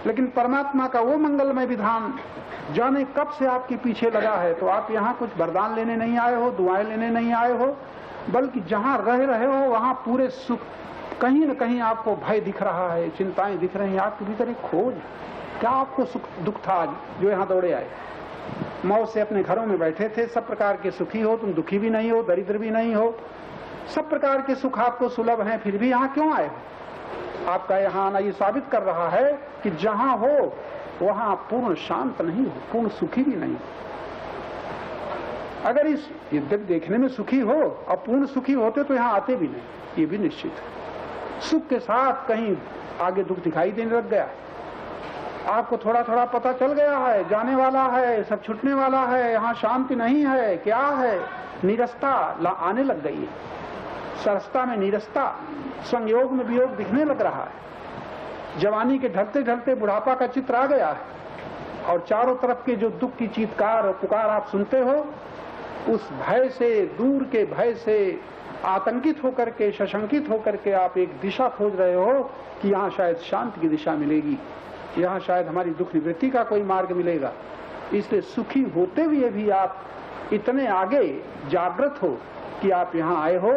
लेकिन परमात्मा का वो मंगलमय विधान जाने कब से आपके पीछे लगा है। तो आप यहाँ कुछ वरदान लेने नहीं आए हो, दुआएं लेने नहीं आए हो, बल्कि जहाँ रह रहे हो वहाँ पूरे सुख, कहीं न कहीं आपको भय दिख रहा है, चिंताएं दिख रही हैं, आपके भीतर एक खोज। क्या आपको सुख दुख था आज जो यहाँ दौड़े आए? मौत से अपने घरों में बैठे थे, सब प्रकार के सुखी हो, तुम दुखी भी नहीं हो, दरिद्र भी नहीं हो, सब प्रकार के सुख आपको सुलभ हैं, फिर भी यहाँ क्यों आए हो? आपका यहाँ आना ये साबित कर रहा है कि जहाँ हो वहाँ पूर्ण शांत नहीं हो, पूर्ण सुखी भी नहीं। अगर इस यद्यप देखने में सुखी हो और पूर्ण सुखी होते तो यहाँ आते भी नहीं, ये भी निश्चित है। सुख के साथ कहीं आगे दुख दिखाई देने लग गया, आपको थोड़ा थोड़ा पता चल गया है, जाने वाला है, सब छूटने वाला है, यहाँ शांति नहीं है, क्या है? नीरसता आने लग गई है। सरसता में नीरसता, संयोग में वियोग दिखने लग रहा है। जवानी के ढलते ढलते बुढ़ापा का चित्र आ गया है, और चारों तरफ के जो दुख की चीत्कार और पुकार आप सुनते हो, उस भय से, दूर के भय से आतंकित होकर के, सशंकित होकर के आप एक दिशा खोज रहे हो कि यहाँ शायद शांति की दिशा मिलेगी, यहाँ शायद हमारी दुख निवृत्ति का कोई मार्ग मिलेगा। इसलिए सुखी होते हुए भी आप इतने आगे जागृत हो कि आप यहाँ आए हो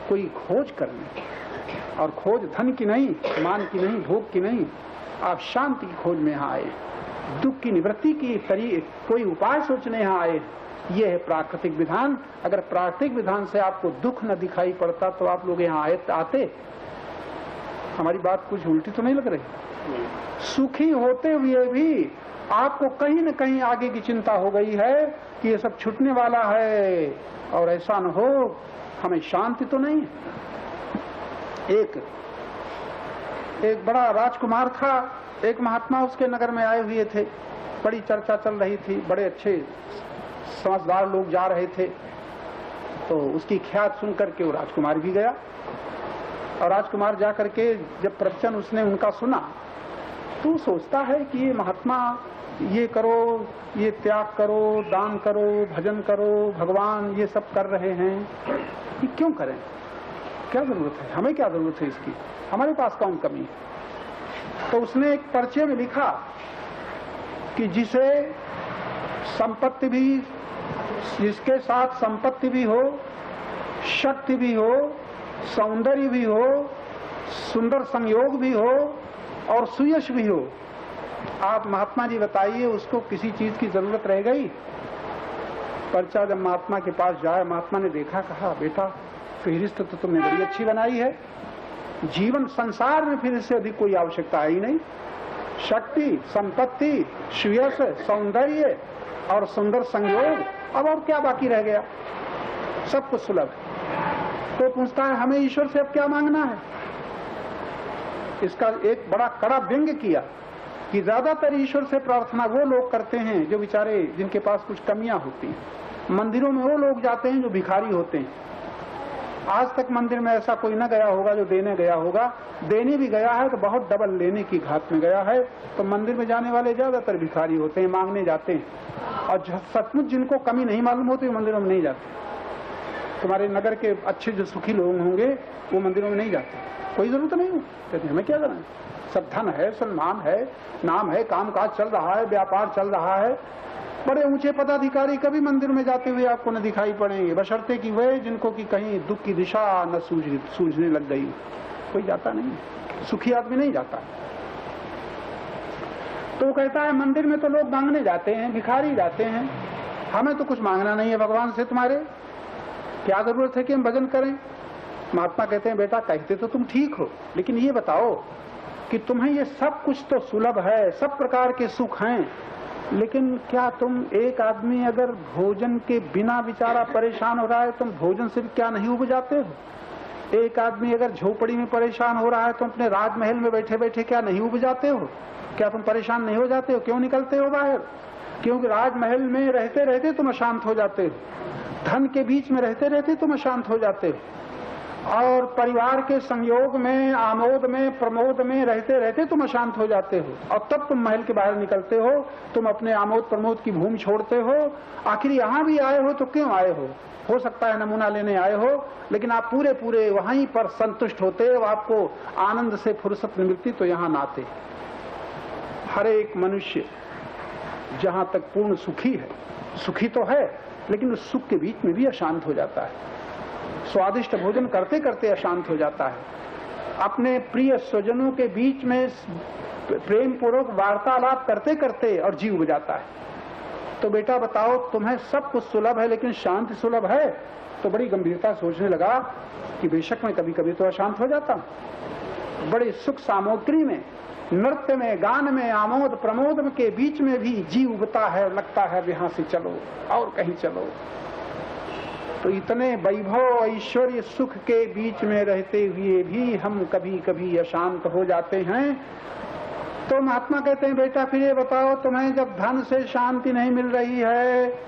कोई खोज करने, और खोज धन की नहीं, मान की नहीं, भोग की नहीं, आप शांति की खोज में यहाँ आए, दुख की निवृत्ति की कोई उपाय सोचने यहाँ आए। ये है प्राकृतिक विधान। अगर प्राकृतिक विधान से आपको दुख न दिखाई पड़ता तो आप लोग यहाँ आते? हमारी बात कुछ उल्टी तो नहीं लग रही? सुखी होते हुए भी आपको कहीं न कहीं आगे की चिंता हो गई है कि ये सब छूटने वाला है और ऐसा न हो, हमें शांति तो नहीं है। एक बड़ा राजकुमार था, एक महात्मा उसके नगर में आए हुए थे, बड़ी चर्चा चल रही थी, बड़े अच्छे समझदार लोग जा रहे थे, तो उसकी ख्यात सुन करके वो राजकुमार भी गया। और राजकुमार जा करके जब प्रवचन उसने उनका सुना तो सोचता है कि ये महात्मा ये करो, ये त्याग करो, दान करो, भजन करो, भगवान ये सब कर रहे हैं, ये क्यों करें? क्या जरूरत है? हमें क्या जरूरत है इसकी? हमारे पास कौन कमी है? तो उसने एक पर्चे में लिखा कि जिसके साथ संपत्ति भी हो, शक्ति भी हो, सौंदर्य भी हो, सुंदर संयोग भी हो और सुयश भी हो, आप महात्मा जी बताइए उसको किसी चीज की जरूरत रह गई? पर्चा जब महात्मा के पास जाए, महात्मा ने देखा, कहा बेटा फिरिस्त तो तुमने बड़ी अच्छी बनाई है, जीवन संसार में फिर इससे अधिक कोई आवश्यकता है ही नहीं। शक्ति, संपत्ति, सुयश, सौंदर्य और सुंदर संयोग, अब और क्या बाकी रह गया? सब कुछ सुलभ है। तो पूछता है हमें ईश्वर से अब क्या मांगना है? इसका एक बड़ा कड़ा व्यंग्य किया कि ज्यादातर ईश्वर से प्रार्थना वो लोग करते हैं जो बेचारे जिनके पास कुछ कमियां होती हैं। मंदिरों में वो लोग जाते हैं जो भिखारी होते हैं। आज तक मंदिर में ऐसा कोई न गया होगा जो देने गया होगा, देने भी गया है तो बहुत डबल लेने की घात में गया है। तो मंदिर में जाने वाले ज्यादातर भिखारी होते हैं, मांगने जाते हैं। और सचमुच जिनको कमी नहीं मालूम होती वो मंदिरों में नहीं जाते। तुम्हारे नगर के अच्छे जो सुखी लोग होंगे वो मंदिरों में नहीं जाते, कोई जरूरत नहीं हो, कहते हमें क्या करना है, सब धन है, सम्मान है, नाम है, कामकाज चल रहा है, व्यापार चल रहा है। बड़े ऊंचे पदाधिकारी कभी मंदिर में जाते हुए आपको न दिखाई पड़ेंगे, बशर्ते कि वे जिनको कि कहीं दुख की दिशा न सूझने लग गई। कोई जाता नहीं, सुखी आदमी नहीं जाता। तो कहता है मंदिर में तो लोग मांगने जाते हैं, भिखारी जाते हैं, हमें तो कुछ मांगना नहीं है भगवान से, तुम्हारे क्या जरूरत है कि हम भजन करें? महात्मा कहते हैं बेटा कहते तो तुम ठीक हो, लेकिन ये बताओ कि तुम्हें ये सब कुछ तो सुलभ है, सब प्रकार के सुख हैं, लेकिन क्या तुम एक आदमी अगर भोजन के बिना बेचारा परेशान हो रहा है, तुम भोजन से क्या नहीं उपजाते हो? एक आदमी अगर झोपड़ी में परेशान हो रहा है, तुम अपने राजमहल में बैठे बैठे क्या नहीं उपजाते हो? क्या तुम परेशान नहीं हो जाते हो? क्यों निकलते हो बाहर? क्योंकि राजमहल में रहते रहते तुम अशांत हो जाते हो, धन के बीच में रहते रहते तुम अशांत हो जाते हो, और परिवार के संयोग में, आमोद में, प्रमोद में रहते रहते तुम अशांत हो जाते हो। और तब तुम महल के बाहर निकलते हो, तुम अपने आमोद प्रमोद की भूमि छोड़ते हो। आखिर यहाँ भी आए हो तो क्यों आए हो सकता है नमूना लेने आए हो, लेकिन आप पूरे पूरे वहीं पर संतुष्ट होते हो, आपको आनंद से फुर्सत मिलती तो यहाँ ना आते। हर एक मनुष्य जहां तक पूर्ण सुखी है, सुखी तो है, लेकिन उस सुख के बीच में भी अशांत हो जाता है। स्वादिष्ट भोजन करते करते अशांत हो जाता है। अपने प्रिय स्वजनों के बीच में प्रेम पूर्वक वार्तालाप करते करते और जीव जाता है। तो बेटा बताओ तुम्हें सब कुछ सुलभ है लेकिन शांति सुलभ है? तो बड़ी गंभीरता सोचने लगा कि बेशक मैं कभी कभी तो अशांत हो जाता हूं। बड़े सुख सामग्री में, नृत्य में, गान में, आमोद प्रमोद के बीच में भी जीव उगता है, लगता है यहाँ से चलो और कहीं चलो। तो इतने वैभव ऐश्वर्य सुख के बीच में रहते हुए भी हम कभी कभी अशांत हो जाते हैं। तो महात्मा कहते हैं बेटा फिर ये बताओ तुम्हें जब धन से शांति नहीं मिल रही है,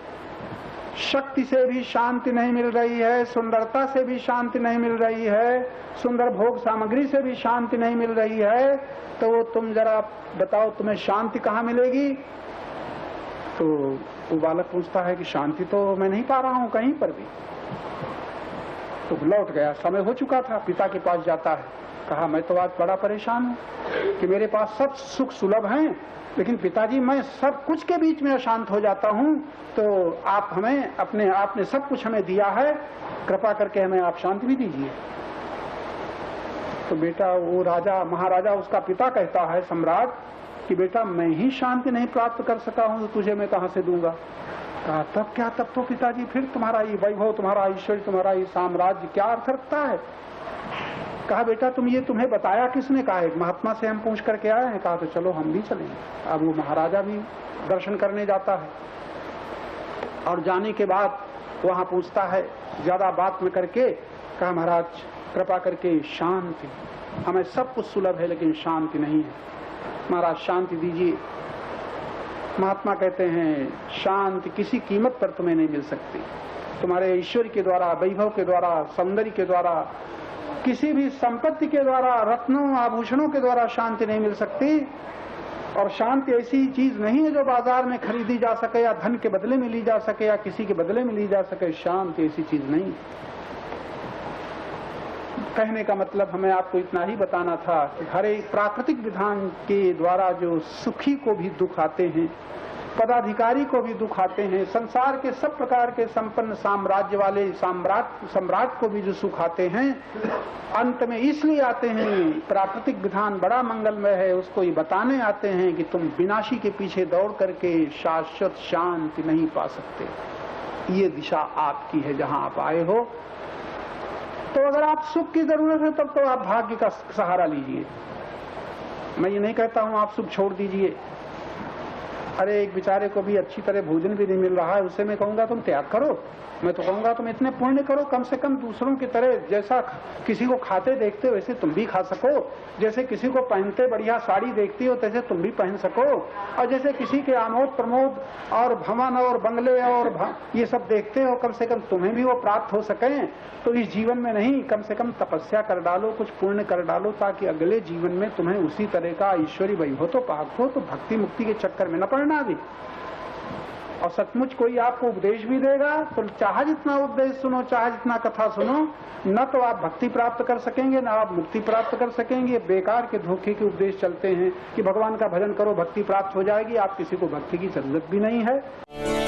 शक्ति से भी शांति नहीं मिल रही है, सुंदरता से भी शांति नहीं मिल रही है, सुंदर भोग सामग्री से भी शांति नहीं मिल रही है, तो तुम जरा बताओ तुम्हें शांति कहाँ मिलेगी? तो वो बालक पूछता है कि शांति तो मैं नहीं पा रहा हूं कहीं पर भी। तो लौट गया, समय हो चुका था, पिता के पास जाता है, कहा मैं तो आज बड़ा परेशान हूं कि मेरे पास सब सुख सुलभ हैं, लेकिन पिताजी मैं सब कुछ के बीच में अशांत हो जाता हूं, तो आप हमें आपने सब कुछ हमें दिया है, कृपा करके हमें आप शांति भी दीजिए। तो बेटा वो राजा, महाराजा उसका पिता कहता है, सम्राट, कि बेटा मैं ही शांति नहीं प्राप्त कर सका हूं तो तुझे मैं कहां से दूंगा? कहा तब क्या, तब तो पिताजी फिर तुम्हारा ये वैभव, तुम्हारा ऐश्वर्य, तुम्हारा ये साम्राज्य क्या अर्थ रखता है? कहा बेटा तुम्हें बताया किसने? कहा एक महात्मा से हम पूछ करके आए हैं। कहा तो चलो हम भी चलेंगे। अब वो महाराजा भी दर्शन करने जाता है और जाने के बाद वहां पूछता है ज्यादा बात में करके, कहा महाराज कृपा करके शांति, हमें सब कुछ सुलभ है लेकिन शांति नहीं है, महाराज शांति दीजिए। महात्मा कहते हैं शांति किसी कीमत पर तुम्हें नहीं मिल सकती, तुम्हारे ऐश्वर्य के द्वारा, वैभव के द्वारा, सौंदर्य के द्वारा, किसी भी संपत्ति के द्वारा, रत्नों आभूषणों के द्वारा शांति नहीं मिल सकती। और शांति ऐसी चीज नहीं है जो बाजार में खरीदी जा सके या धन के बदले में ली जा सके या किसी के बदले में ली जा सके। शांति ऐसी चीज नहीं। कहने का मतलब हमें आपको इतना ही बताना था कि हर एक प्राकृतिक विधान के द्वारा जो सुखी को भी दुख आते हैं, पदाधिकारी को भी दुख आते हैं, संसार के सब प्रकार के संपन्न साम्राज्य वाले सम्राट को भी जो सुख आते हैं, अंत में इसलिए आते हैं प्राकृतिक विधान बड़ा मंगलमय है, उसको ये बताने आते हैं कि तुम विनाशी के पीछे दौड़ करके शाश्वत शांति नहीं पा सकते। ये दिशा आपकी है जहां आप आए हो। तो अगर आप सुख की जरूरत है तब तो आप भाग्य का सहारा लीजिए। मैं ये नहीं कहता हूं आप सुख छोड़ दीजिए। अरे एक बेचारे को भी अच्छी तरह भोजन भी नहीं मिल रहा है, उससे मैं कहूंगा तुम त्याग करो। मैं तो कहूंगा तुम इतने पुण्य करो, कम से कम दूसरों की तरह जैसा किसी को खाते देखते हो वैसे तुम भी खा सको, जैसे किसी को पहनते बढ़िया साड़ी देखती हो तैसे तुम भी पहन सको, और जैसे किसी के आमोद प्रमोद और भवन और बंगले और ये सब देखते हो, कम से कम तुम्हें भी वो प्राप्त हो सके। तो इस जीवन में नहीं, कम से कम तपस्या कर डालो, कुछ पुण्य कर डालो, ताकि अगले जीवन में तुम्हें उसी तरह का ईश्वरी वैभव तो प्राप्त हो, तो भक्ति मुक्ति के चक्कर में न पड़ना भी। और सचमुच कोई आपको उपदेश भी देगा तो चाहे जितना उपदेश सुनो, चाहे जितना कथा सुनो, न तो आप भक्ति प्राप्त कर सकेंगे, न आप मुक्ति प्राप्त कर सकेंगे। बेकार के धोखे के उपदेश चलते हैं कि भगवान का भजन करो भक्ति प्राप्त हो जाएगी। आप किसी को भक्ति की जरूरत भी नहीं है।